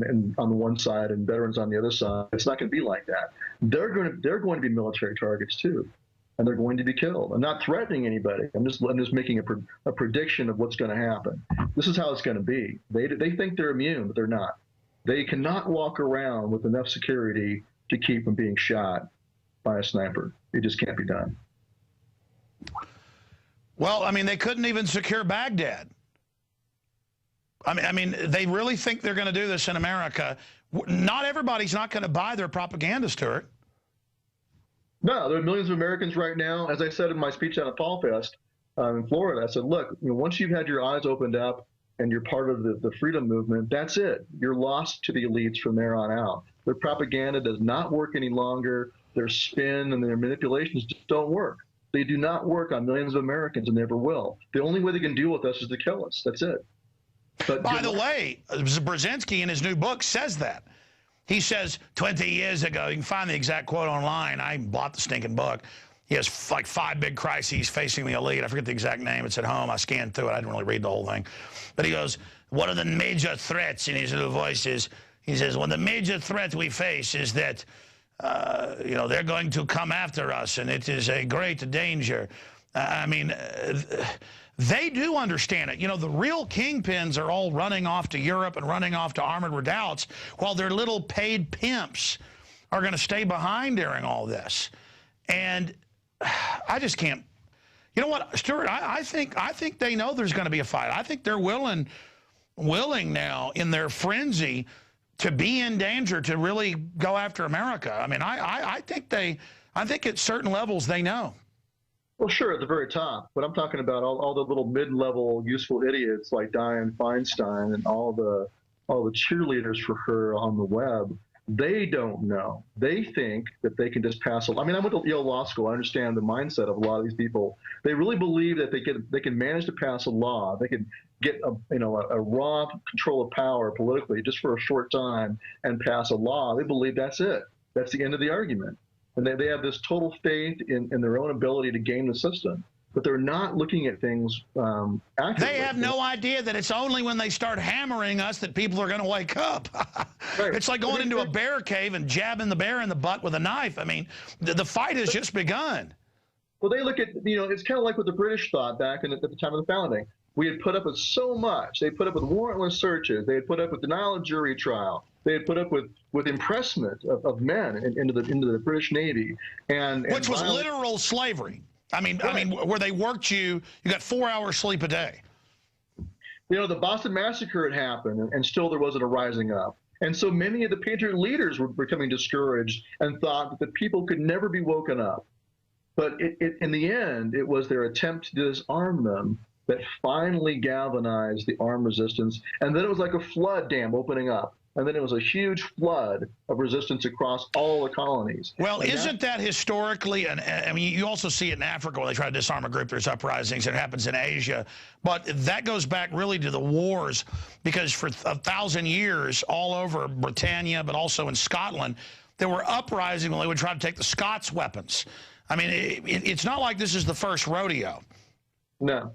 the one side and veterans on the other side. It's not going to be like that. They're going to be military targets too, and they're going to be killed. I'm not threatening anybody. I'm just making a prediction of what's going to happen. This is how it's going to be. They think they're immune, but they're not. They cannot walk around with enough security to keep from being shot by a sniper. It just can't be done. Well, I mean, they couldn't even secure Baghdad. I mean, they really think they're going to do this in America. Not everybody's not going to buy their propaganda, Stewart. No, there are millions of Americans right now. As I said in my speech down at Fall Fest in Florida, I said, look, once you've had your eyes opened up and you're part of the freedom movement, that's it. You're lost to the elites from there on out. Their propaganda does not work any longer. Their spin and their manipulations just don't work. They do not work on millions of Americans and never will. The only way they can deal with us is to kill us. That's it. But by the way, Brzezinski in his new book says that. He says 20 years ago, you can find the exact quote online. I bought the stinking book. He has like 5 big crises facing the elite. I forget the exact name. It's at home. I scanned through it. I didn't really read the whole thing. But he goes, one of the major threats in his little voice is, he says, one of the major threats we face is that, you know, they're going to come after us, and it is a great danger. I mean, they do understand it. You know, the real kingpins are all running off to Europe and running off to armored redoubts, while their little paid pimps are going to stay behind during all this. And I just can't. You know what, Stewart? I think they know there's going to be a fight. I think they're willing now in their frenzy to be in danger to really go after America. I mean, I think at certain levels they know. Well, sure, at the very top. But I'm talking about all the little mid-level useful idiots like Dianne Feinstein and all the cheerleaders for her on the web. They don't know. They think that they can just pass. I mean, I went to Yale Law School. I understand the mindset of a lot of these people. They really believe that they can manage to pass a law. They can get a raw control of power politically just for a short time and pass a law. They believe that's it. That's the end of the argument. And they have this total faith in their own ability to game the system. But they're not looking at things accurately. They have no idea that it's only when they start hammering us that people are going to wake up. Right. It's like going into a bear cave and jabbing the bear in the butt with a knife. I mean, the fight has just begun. Well, they look at, it's kind of like what the British thought back at the time of the founding. We had put up with so much. They put up with warrantless searches. They had put up with denial of jury trial. They had put up with impressment of men into the British Navy, which was literal slavery. I mean, where they worked you got 4 hours sleep a day. The Boston Massacre had happened, and still there wasn't a rising up. And so many of the Patriot leaders were becoming discouraged and thought that the people could never be woken up. But in the end, it was their attempt to disarm them that finally galvanized the armed resistance. And then it was like a flood dam opening up. And then it was a huge flood of resistance across all the colonies. Well, isn't that historically, and I mean, you also see it in Africa where they try to disarm a group, there's uprisings, it happens in Asia. But that goes back really to the wars, because for 1,000 years, all over Britannia, but also in Scotland, there were uprisings when they would try to take the Scots weapons. I mean, it's not like this is the first rodeo. No.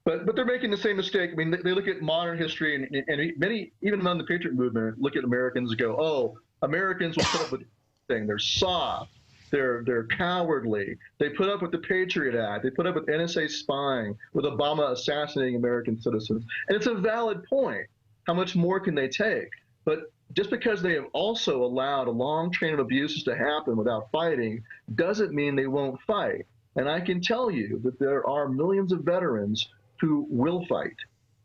But they're making the same mistake. I mean, they look at modern history, and many, even among the Patriot movement, look at Americans and go, oh, Americans will put up with anything. They're soft. They're cowardly. They put up with the Patriot Act. They put up with NSA spying, with Obama assassinating American citizens. And it's a valid point. How much more can they take? But just because they have also allowed a long chain of abuses to happen without fighting doesn't mean they won't fight. And I can tell you that there are millions of veterans who will fight.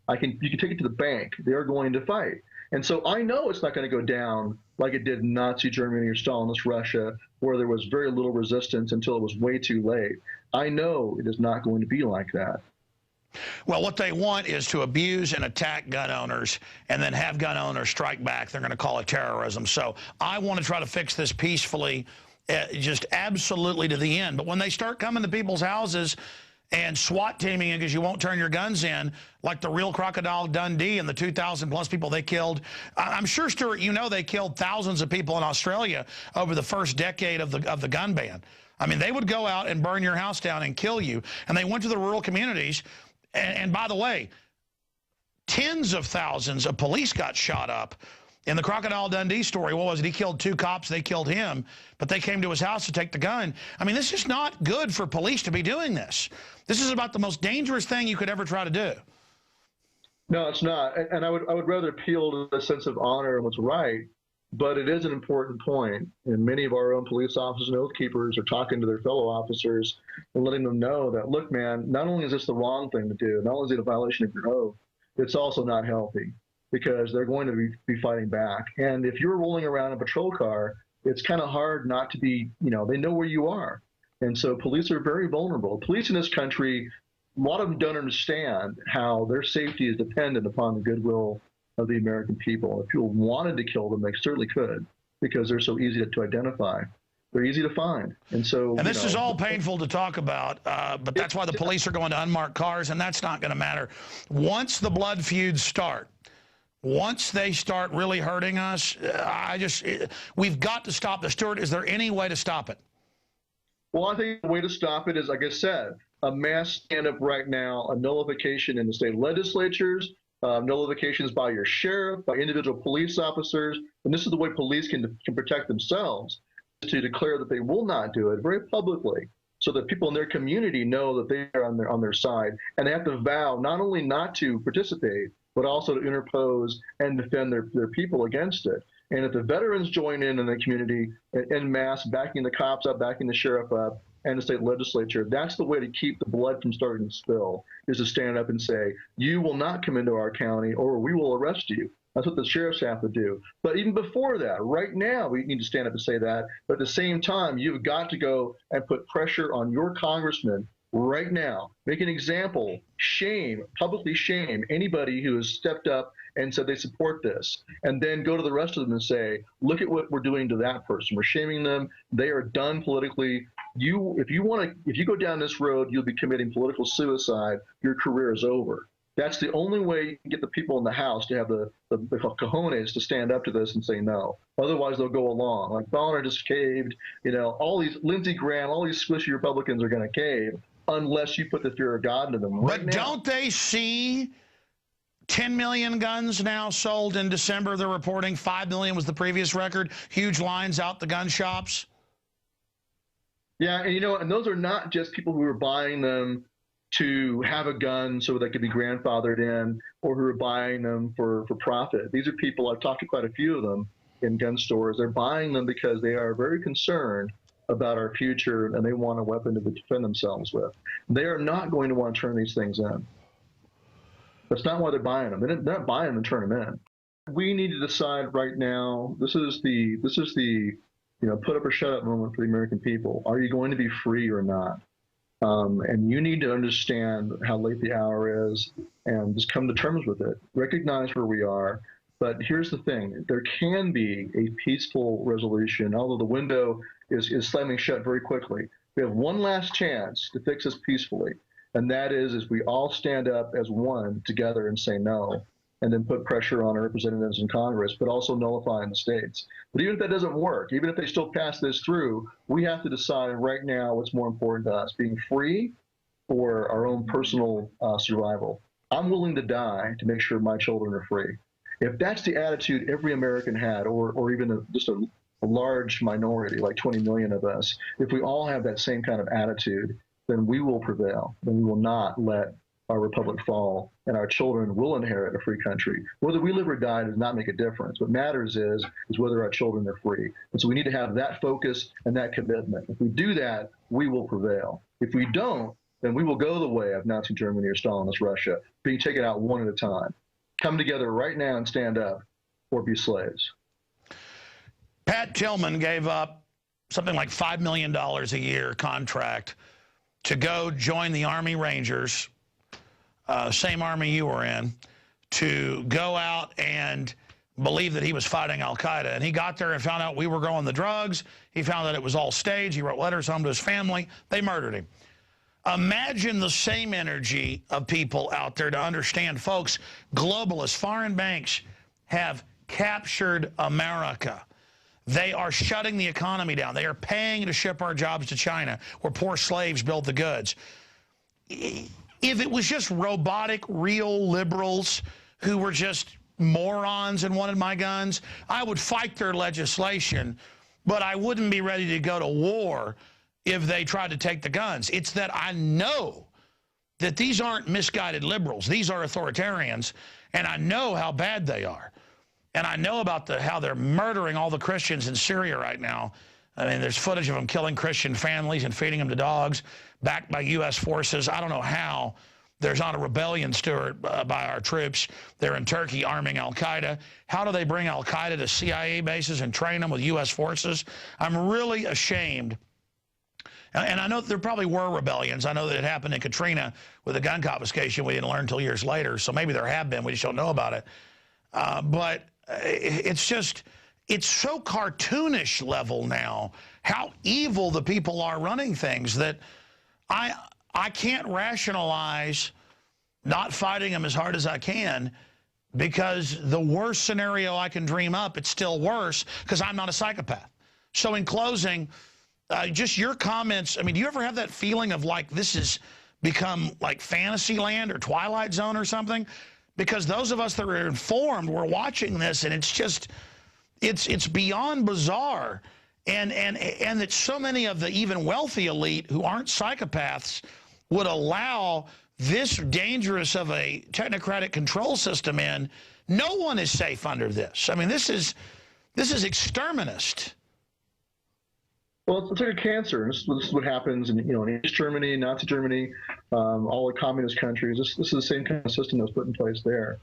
You can take it to the bank. They are going to fight. And so I know it's not going to go down like it did in Nazi Germany or Stalinist Russia, where there was very little resistance until it was way too late. I know it is not going to be like that. Well, what they want is to abuse and attack gun owners and then have gun owners strike back. They're going to call it terrorism. So I want to try to fix this peacefully, just absolutely to the end. But when they start coming to people's houses and SWAT teaming in because you won't turn your guns in, like the real Crocodile Dundee and the 2,000 plus people they killed. I'm sure, Stewart, you know they killed thousands of people in Australia over the first decade of the gun ban. I mean, they would go out and burn your house down and kill you. And they went to the rural communities. And by the way, tens of thousands of police got shot up. In the Crocodile Dundee story, what was it? He killed 2 cops, they killed him, but they came to his house to take the gun. I mean, this is not good for police to be doing this. This is about the most dangerous thing you could ever try to do. No, it's not. And I would rather appeal to the sense of honor and what's right, but it is an important point. And many of our own police officers and oath keepers are talking to their fellow officers and letting them know that, look, man, not only is this the wrong thing to do, not only is it a violation of your oath, it's also not healthy, because they're going to be fighting back. And if you're rolling around a patrol car, it's kind of hard not to be, they know where you are. And so police are very vulnerable. Police in this country, a lot of them don't understand how their safety is dependent upon the goodwill of the American people. If people wanted to kill them, they certainly could, because they're so easy to identify. They're easy to find. And so, and this is all painful to talk about, but that's why the police are going to unmarked cars, and that's not going to matter. Once the blood feuds start, once they start really hurting us, we've got to stop this. Stewart, is there any way to stop it? Well, I think the way to stop it is, like I said, a mass stand-up right now, a nullification in the state legislatures, nullifications by your sheriff, by individual police officers, and this is the way police can protect themselves, to declare that they will not do it very publicly, so that people in their community know that they are on their side, and they have to vow not only not to participate, but also to interpose and defend their people against it. And if the veterans join in the community en masse, backing the cops up, backing the sheriff up, and the state legislature, that's the way to keep the blood from starting to spill, is to stand up and say, you will not come into our county or we will arrest you. That's what the sheriffs have to do. But even before that, right now, we need to stand up and say that. But at the same time, you've got to go and put pressure on your congressman right now. Make an example, publicly shame anybody who has stepped up and said they support this, and then go to the rest of them and say, look at what we're doing to that person. We're shaming them. They are done politically. If you go down this road, you'll be committing political suicide. Your career is over. That's the only way you can get the people in the House to have the cojones to stand up to this and say no. Otherwise, they'll go along. Like Bonner just caved. All these Lindsey Graham, all these squishy Republicans are going to cave unless you put the fear of God into them. But don't they see 10 million guns now sold in December? They're reporting 5 million was the previous record. Huge lines out the gun shops. Yeah, and those are not just people who are buying them to have a gun so they could be grandfathered in, or who are buying them for profit. These are people, I've talked to quite a few of them in gun stores. They're buying them because they are very concerned about our future, and they want a weapon to defend themselves with. They are not going to want to turn these things in. That's not why they're buying them. They're not buying them and turn them in. We need to decide right now, this is the put up or shut up moment for the American people. Are you going to be free or not? And you need to understand how late the hour is and just come to terms with it. Recognize where we are. But here's the thing. There can be a peaceful resolution, although the window is slamming shut very quickly. We have one last chance to fix this peacefully, and that is we all stand up as one together and say no, and then put pressure on our representatives in Congress, but also nullify in the states. But even if that doesn't work, even if they still pass this through, we have to decide right now what's more important to us, being free or our own personal survival. I'm willing to die to make sure my children are free. If that's the attitude every American had, or even just a large minority, like 20 million of us, if we all have that same kind of attitude, then we will prevail. Then we will not let our republic fall, and our children will inherit a free country. Whether we live or die does not make a difference. What matters is whether our children are free. And so we need to have that focus and that commitment. If we do that, we will prevail. If we don't, then we will go the way of Nazi Germany or Stalinist Russia, being taken out one at a time. Come together right now and stand up, or be slaves. Pat Tillman gave up something like $5 million a year contract to go join the Army Rangers, same army you were in, to go out and believe that he was fighting al-Qaeda. And he got there and found out we were growing the drugs. He found that it was all staged. He wrote letters home to his family. They murdered him. Imagine the same energy of people out there to understand, folks, globalists, foreign banks have captured America. They are shutting the economy down. They are paying to ship our jobs to China, where poor slaves build the goods. If it was just robotic, real liberals who were just morons and wanted my guns, I would fight their legislation, but I wouldn't be ready to go to war if they tried to take the guns. It's that I know that these aren't misguided liberals. These are authoritarians, and I know how bad they are. And I know about how they're murdering all the Christians in Syria right now. I mean, there's footage of them killing Christian families and feeding them to dogs, backed by U.S. forces. I don't know how there's not a rebellion, Stewart, by our troops. They're in Turkey arming al-Qaeda. How do they bring al-Qaeda to CIA bases and train them with U.S. forces? I'm really ashamed. And I know there probably were rebellions. I know that it happened in Katrina with the gun confiscation. We didn't learn until years later. So maybe there have been. We just don't know about it. But it's just, it's so cartoonish level now how evil the people are running things that I can't rationalize not fighting them as hard as I can, because the worst scenario I can dream up, it's still worse because I'm not a psychopath. So in closing, just your comments. I mean, do you ever have that feeling of like this has become like fantasy land or Twilight Zone or something? Because those of us that are informed, we're watching this, and it's just, it's beyond bizarre. And that so many of the even wealthy elite who aren't psychopaths would allow this dangerous of a technocratic control system in. No one is safe under this. I mean, this is exterminist. Well, it's like a cancer. This is what happens in, in East Germany, Nazi Germany, all the communist countries. This is the same kind of system that was put in place there.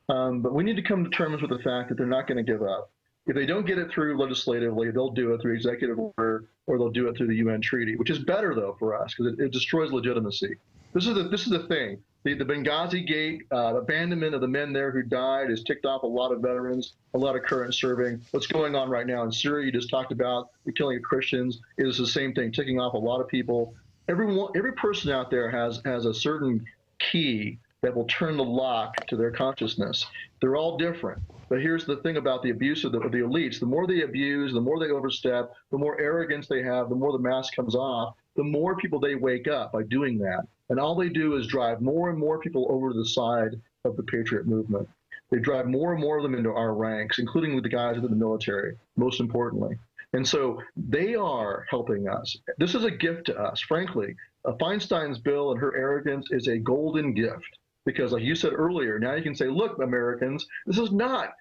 But we need to come to terms with the fact that they're not going to give up. If they don't get it through legislatively, they'll do it through executive order, or they'll do it through the UN treaty, which is better, though, for us, because it destroys legitimacy. This is the thing. The Benghazi Gate, abandonment of the men there who died has ticked off a lot of veterans, a lot of current serving. What's going on right now in Syria, you just talked about the killing of Christians, is the same thing, ticking off a lot of people. Every person out there has a certain key that will turn the lock to their consciousness. They're all different. But here's the thing about the abuse of the elites. The more they abuse, the more they overstep, the more arrogance they have, the more the mask comes off, the more people they wake up by doing that. And all they do is drive more and more people over to the side of the patriot movement. They drive more and more of them into our ranks, including with the guys in the military, most importantly. And so they are helping us. This is a gift to us, frankly. Feinstein's bill and her arrogance is a golden gift, because like you said earlier, now you can say, look, Americans, this is not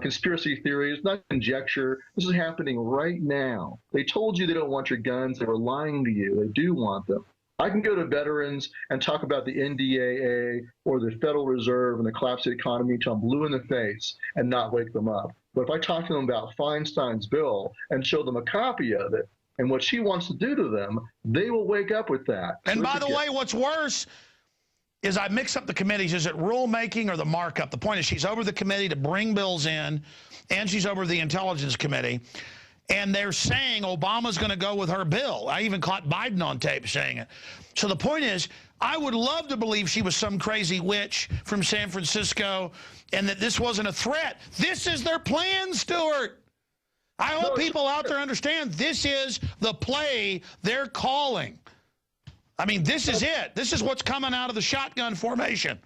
conspiracy theory, it's not conjecture. This is happening right now. They told you they don't want your guns. They were lying to you. They do want them. I can go to veterans and talk about the NDAA or the Federal Reserve and the collapse of the economy until I'm blue in the face and not wake them up. But if I talk to them about Feinstein's bill and show them a copy of it and what she wants to do to them, they will wake up with that. And by the way, what's worse is I mix up the committees. Is it rulemaking or the markup? The point is she's over the committee to bring bills in, and she's over the Intelligence Committee. And they're saying Obama's going to go with her bill. I even caught Biden on tape saying it. So the point is, I would love to believe she was some crazy witch from San Francisco and that this wasn't a threat. This is their plan, Stewart. I hope people out there understand this is the play they're calling. I mean, this is it. This is what's coming out of the shotgun formation.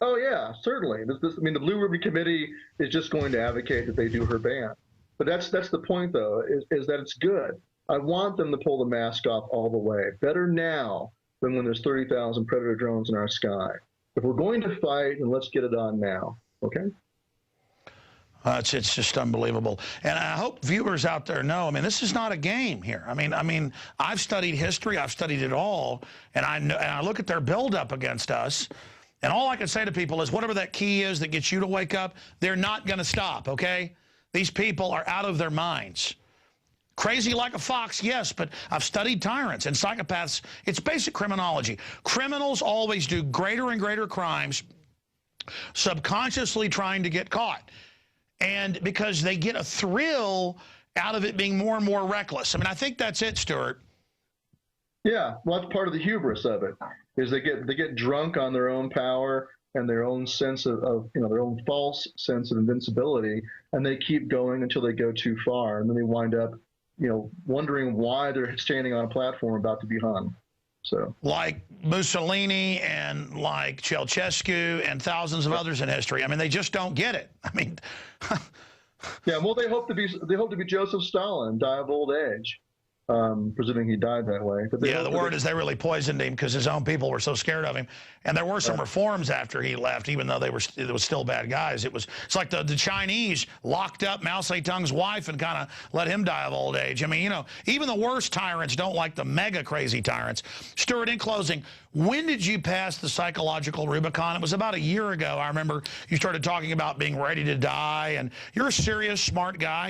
Oh, yeah, certainly. I mean, the Blue Ribbon Committee is just going to advocate that they do her ban. But that's the point, though, is that it's good. I want them to pull the mask off all the way. Better now than when there's 30,000 Predator drones in our sky. If we're going to fight, then let's get it on now, okay? It's just unbelievable. And I hope viewers out there know, I mean, this is not a game here. I mean, I've studied history. I've studied it all. And I look at their buildup against us. And all I can say to people is whatever that key is that gets you to wake up, they're not going to stop, okay? These people are out of their minds. Crazy like a fox, yes, but I've studied tyrants and psychopaths. It's basic criminology. Criminals always do greater and greater crimes, subconsciously trying to get caught. And because they get a thrill out of it being more and more reckless. I mean, I think that's it, Stewart. Yeah, well, that's part of the hubris of it, is they get drunk on their own power and their own sense of their own false sense of invincibility, and they keep going until they go too far, and then they wind up, wondering why they're standing on a platform about to be hung. So, like Mussolini and like Ceausescu and thousands of others in history. I mean, they just don't get it. I mean, yeah. Well, they hope to be Joseph Stalin, die of old age. Presuming he died that way. But yeah, the word is they really poisoned him because his own people were so scared of him. And there were some reforms after he left, even though it was still bad guys. It's like the Chinese locked up Mao Zedong's wife and kind of let him die of old age. I mean, even the worst tyrants don't like the mega crazy tyrants. Steward, in closing, when did you pass the psychological Rubicon? It was about a year ago. I remember you started talking about being ready to die, and you're a serious, smart guy,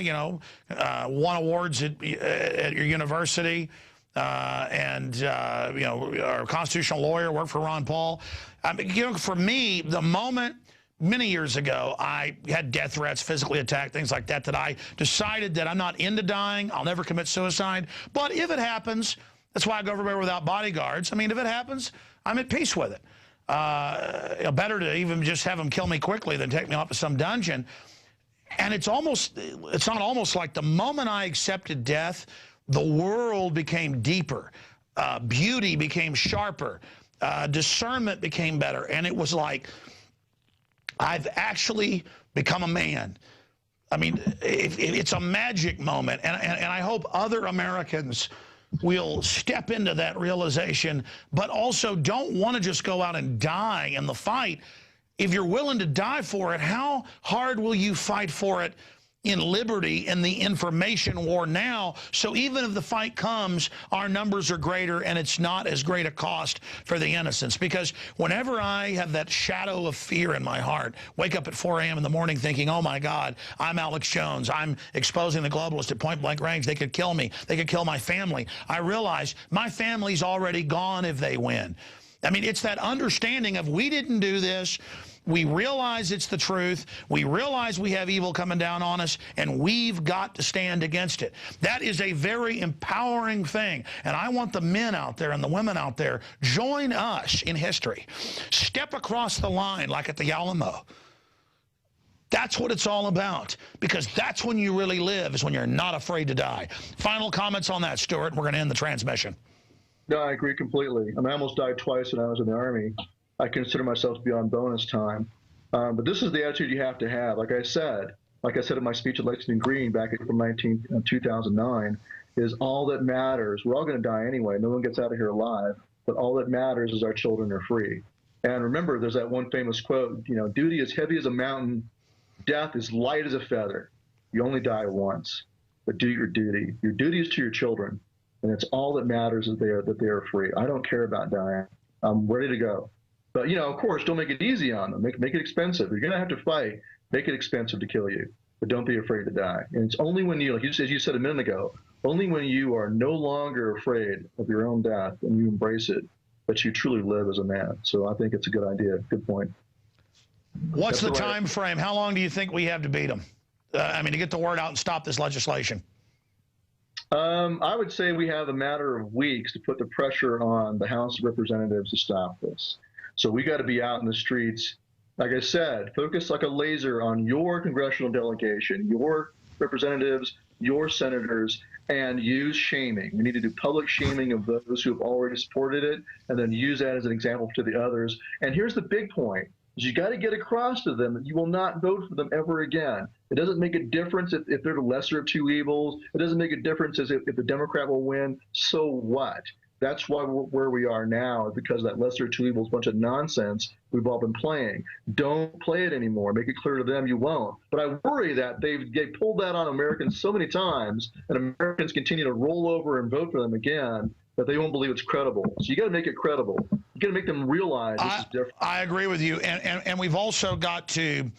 won awards at your university, and a constitutional lawyer, worked for Ron Paul. I mean, for me, the moment many years ago I had death threats, physically attacked, things like that, that I decided that I'm not into dying. I'll never commit suicide. But if it happens, that's why I go everywhere without bodyguards. I mean, if it happens, I'm at peace with it. Better to even just have them kill me quickly than take me off to some dungeon. And it's not almost like the moment I accepted death, the world became deeper. Beauty became sharper. Discernment became better. And it was like, I've actually become a man. I mean, it's a magic moment. And I hope other Americans will step into that realization, but also don't want to just go out and die in the fight. If you're willing to die for it, how hard will you fight for it in liberty in the information war now? So even if the fight comes, our numbers are greater and it's not as great a cost for the innocents. Because whenever I have that shadow of fear in my heart, wake up at 4 a.m. in the morning thinking, oh my God, I'm Alex Jones, I'm exposing the globalists at point blank range, they could kill me, they could kill my family, I realize my family's already gone if they win. I mean, it's that understanding of we didn't do this. We realize it's the truth. We realize we have evil coming down on us, and we've got to stand against it. That is a very empowering thing. And I want the men out there and the women out there, join us in history. Step across the line like at the Alamo. That's what it's all about, because that's when you really live, is when you're not afraid to die. Final comments on that, Stewart. We're going to end the transmission. No, I agree completely. I mean, I almost died twice when I was in the Army. I consider myself to be on bonus time. But this is the attitude you have to have. Like I said in my speech at Lexington Green back in 2009, is all that matters. We're all going to die anyway. No one gets out of here alive. But all that matters is our children are free. And remember, there's that one famous quote, duty is heavy as a mountain. Death is light as a feather. You only die once. But do your duty. Your duty is to your children. And it's all that matters is that they are free. I don't care about dying. I'm ready to go. But, of course, don't make it easy on them. Make it expensive. You're going to have to fight. Make it expensive to kill you. But don't be afraid to die. And it's only when you, as you said a minute ago, only when you are no longer afraid of your own death and you embrace it, that you truly live as a man. So I think it's a good idea. Good point. What's the time frame? How long do you think we have to beat them? To get the word out and stop this legislation? I would say we have a matter of weeks to put the pressure on the House of Representatives to stop this. So we got to be out in the streets. Like I said, focus like a laser on your congressional delegation, your representatives, your senators, and use shaming. We need to do public shaming of those who have already supported it, and then use that as an example to the others. And here's the big point, is you got to get across to them that you will not vote for them ever again. It doesn't make a difference if they're the lesser of two evils. It doesn't make a difference if the Democrat will win. So what? That's why we're where we are now, because that lesser of two evils bunch of nonsense we've all been playing. Don't play it anymore. Make it clear to them you won't. But I worry that they pulled that on Americans so many times, and Americans continue to roll over and vote for them again, that they won't believe it's credible. So you got to make it credible. You got to make them realize this is different. I agree with you, and we've also got to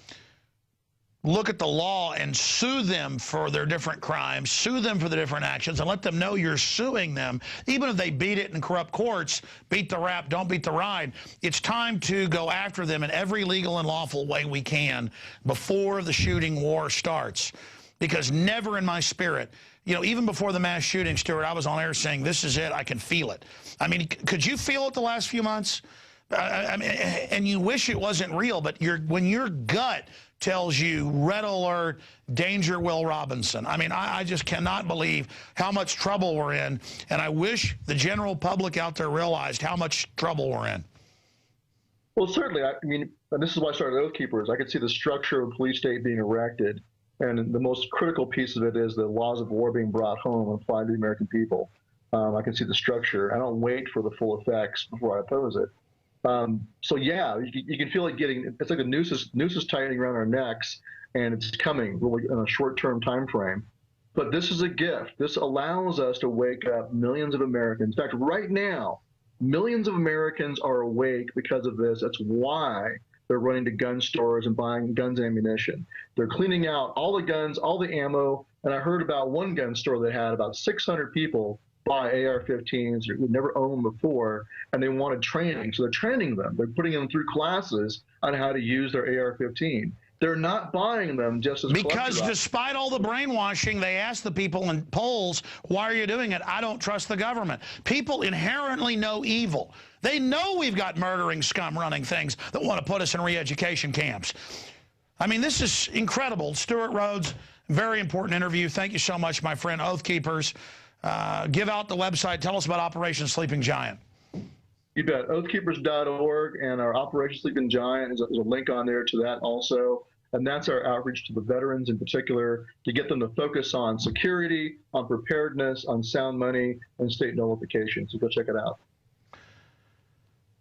look at the law and sue them for their different crimes, sue them for the different actions, and let them know you're suing them. Even if they beat it in corrupt courts, beat the rap, don't beat the ride. It's time to go after them in every legal and lawful way we can before the shooting war starts. Because never in my spirit, you know, even before the mass shooting, Stewart, I was on air saying, this is it, I can feel it. I mean, could you feel it the last few months? I mean, and you wish it wasn't real, but when your gut tells you red alert, danger, Will Robinson. I mean, I just cannot believe how much trouble we're in, and I wish the general public out there realized how much trouble we're in. Well, certainly. I mean, this is why I started Oath Keepers. I could see the structure of the police state being erected, and the most critical piece of it is the laws of war being brought home and applied to the American people. I can see the structure. I don't wait for the full effects before I oppose it. So yeah, you can feel it getting, it's like a noose is tightening around our necks, and it's coming really in a short-term time frame. But this is a gift. This allows us to wake up millions of Americans. In fact, right now, millions of Americans are awake because of this. That's why they're running to gun stores and buying guns and ammunition. They're cleaning out all the guns, all the ammo, and I heard about one gun store that had about 600 people buy AR-15s who'd never owned them before, and they wanted training. So they're training them. They're putting them through classes on how to use their AR-15. They're not buying them just as because despite all the brainwashing, they ask the people in polls, why are you doing it? I don't trust the government. People inherently know evil. They know we've got murdering scum running things that want to put us in re-education camps. I mean, this is incredible. Stewart Rhodes, very important interview. Thank you so much, my friend. Oath Keepers. Give out the website. Tell us about Operation Sleeping Giant. You bet. Oathkeepers.org, and our Operation Sleeping Giant is a link on there to that also. And that's our outreach to the veterans in particular, to get them to focus on security, on preparedness, on sound money, and state nullification. So go check it out.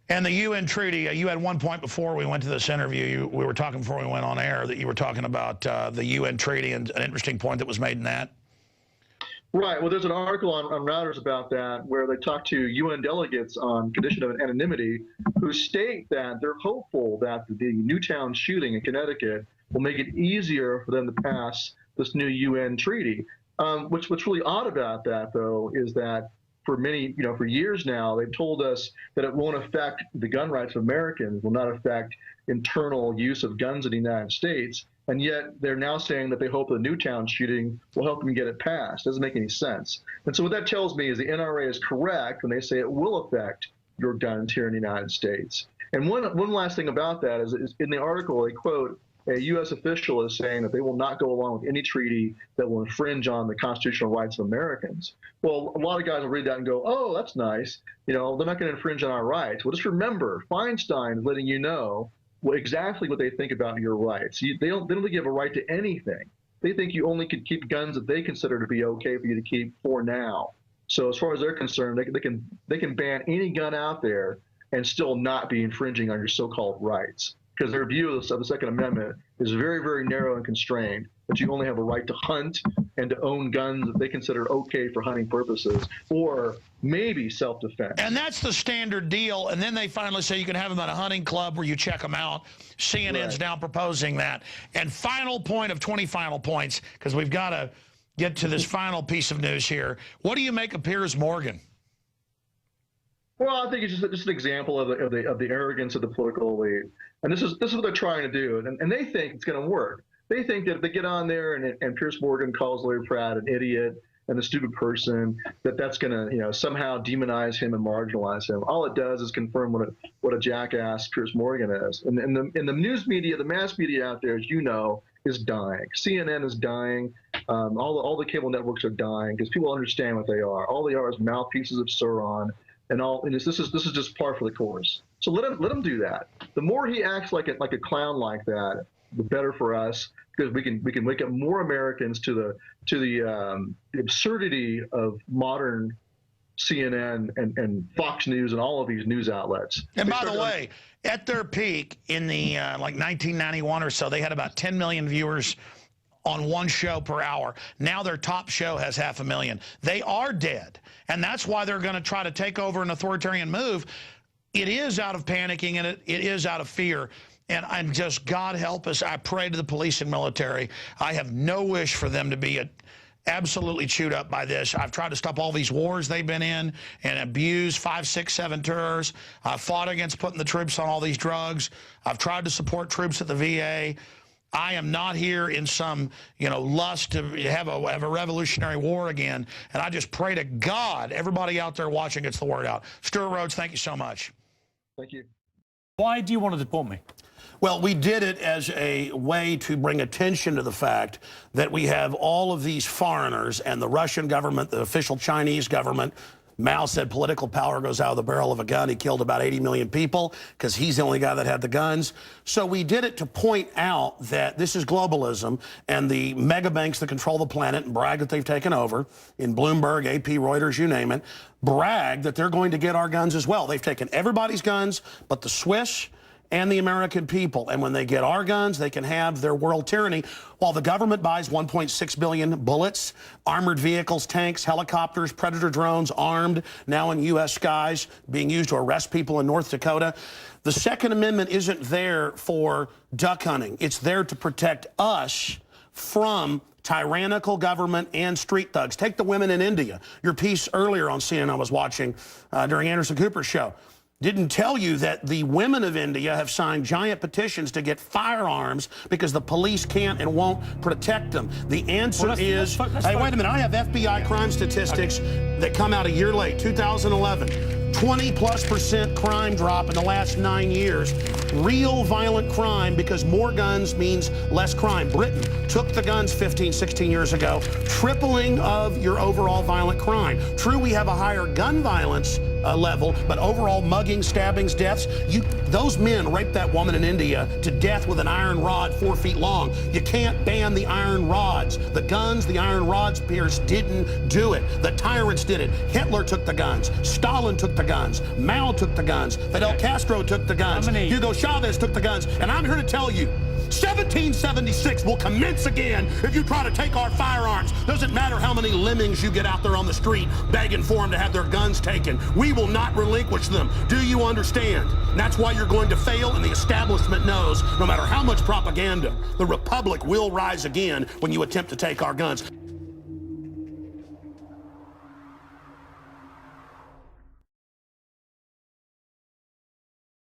And the UN treaty, you had one point before we went to this interview, we were talking before we went on air, that you were talking about the UN treaty and an interesting point that was made in that. Right. Well, there's an article on Rhodes about that where they talk to UN delegates on condition of anonymity who state that they're hopeful that the Newtown shooting in Connecticut will make it easier for them to pass this new UN treaty. What's really odd about that, though, is that for many, for years now, they've told us that it won't affect the gun rights of Americans, will not affect internal use of guns in the United States. And yet they're now saying that they hope the Newtown shooting will help them get it passed. Doesn't make any sense. And so what that tells me is the NRA is correct when they say it will affect your guns here in the United States. And one last thing about that is in the article, they quote a U.S. official as saying that they will not go along with any treaty that will infringe on the constitutional rights of Americans. Well, a lot of guys will read that and go, oh, that's nice. They're not going to infringe on our rights. Well, just remember, Feinstein is letting you know exactly what they think about your rights. They don't give a right to anything. They think you only can keep guns that they consider to be okay for you to keep for now. So as far as they're concerned, they can ban any gun out there and still not be infringing on your so-called rights, because their view of the Second Amendment is very, very narrow and constrained, that you only have a right to hunt and to own guns that they consider okay for hunting purposes, or maybe self-defense. And that's the standard deal. And then they finally say you can have them at a hunting club where you check them out. CNN's now proposing that. And final point of 20 final points, because we've got to get to this final piece of news here. What do you make of Piers Morgan? Well, I think it's just an example of the arrogance of the political elite. And this is what they're trying to do. And they think it's going to work. They think that if they get on there and Piers Morgan calls Larry Pratt an idiot and a stupid person, that's going to somehow demonize him and marginalize him. All it does is confirm what a jackass Piers Morgan is. And the news media, the mass media out there, as you know, is dying. CNN is dying. All the cable networks are dying because people understand what they are. All they are is mouthpieces of Sauron. And this is just par for the course. So let him do that. The more he acts like a clown like that, the better for us, because we can wake up more Americans to the absurdity of modern CNN and Fox News and all of these news outlets. And by the way, at their peak in the like 1991 or so, they had about 10 million viewers on one show per hour. Now their top show has 500,000. They are dead. And that's why they're going to try to take over an authoritarian move. It is out of panicking, and it is out of fear. And I'm just, God help us, I pray to the police and military. I have no wish for them to be absolutely chewed up by this. I've tried to stop all these wars they've been in and abuse 5, 6, 7 terrors. I've fought against putting the troops on all these drugs. I've tried to support troops at the VA. I am not here in some, lust to have a revolutionary war again. And I just pray to God everybody out there watching gets the word out. Steward Rhodes, thank you so much. Thank you. Why do you want to deport me? Well, we did it as a way to bring attention to the fact that we have all of these foreigners and the Russian government, the official Chinese government. Mao said political power goes out of the barrel of a gun. He killed about 80 million people because he's the only guy that had the guns. So we did it to point out that this is globalism, and the mega banks that control the planet and brag that they've taken over, in Bloomberg, AP, Reuters, you name it, brag that they're going to get our guns as well. They've taken everybody's guns but the Swiss and the American people. And when they get our guns, they can have their world tyranny. While the government buys 1.6 billion bullets, armored vehicles, tanks, helicopters, Predator drones, armed, now in U.S. skies, being used to arrest people in North Dakota. The Second Amendment isn't there for duck hunting. It's there to protect us from tyrannical government and street thugs. Take the women in India. Your piece earlier on CNN I was watching during Anderson Cooper's show didn't tell you that the women of India have signed giant petitions to get firearms because the police can't and won't protect them. The answer is, hey, wait a minute, I have FBI crime statistics that come out a year late, 2011. 20+% crime drop in the last 9 years. Real violent crime, because more guns means less crime. Britain took the guns 15, 16 years ago, tripling of your overall violent crime. True, we have a higher gun violence level, but overall mugging, stabbings, deaths, those men raped that woman in India to death with an iron rod 4 feet long. You can't ban the iron rods. The guns, the iron rods, Pierce, didn't do it. The tyrants did it. Hitler took the guns. Stalin took the guns. Mao took the guns. Fidel Castro took the guns. Hugo Chavez took the guns. And I'm here to tell you, 1776 will commence again if you try to take our firearms. Doesn't matter how many lemmings you get out there on the street begging for them to have their guns taken. We will not relinquish them. Do you understand? And that's why you're going to fail, and the establishment knows no matter how much propaganda, the Republic will rise again when you attempt to take our guns.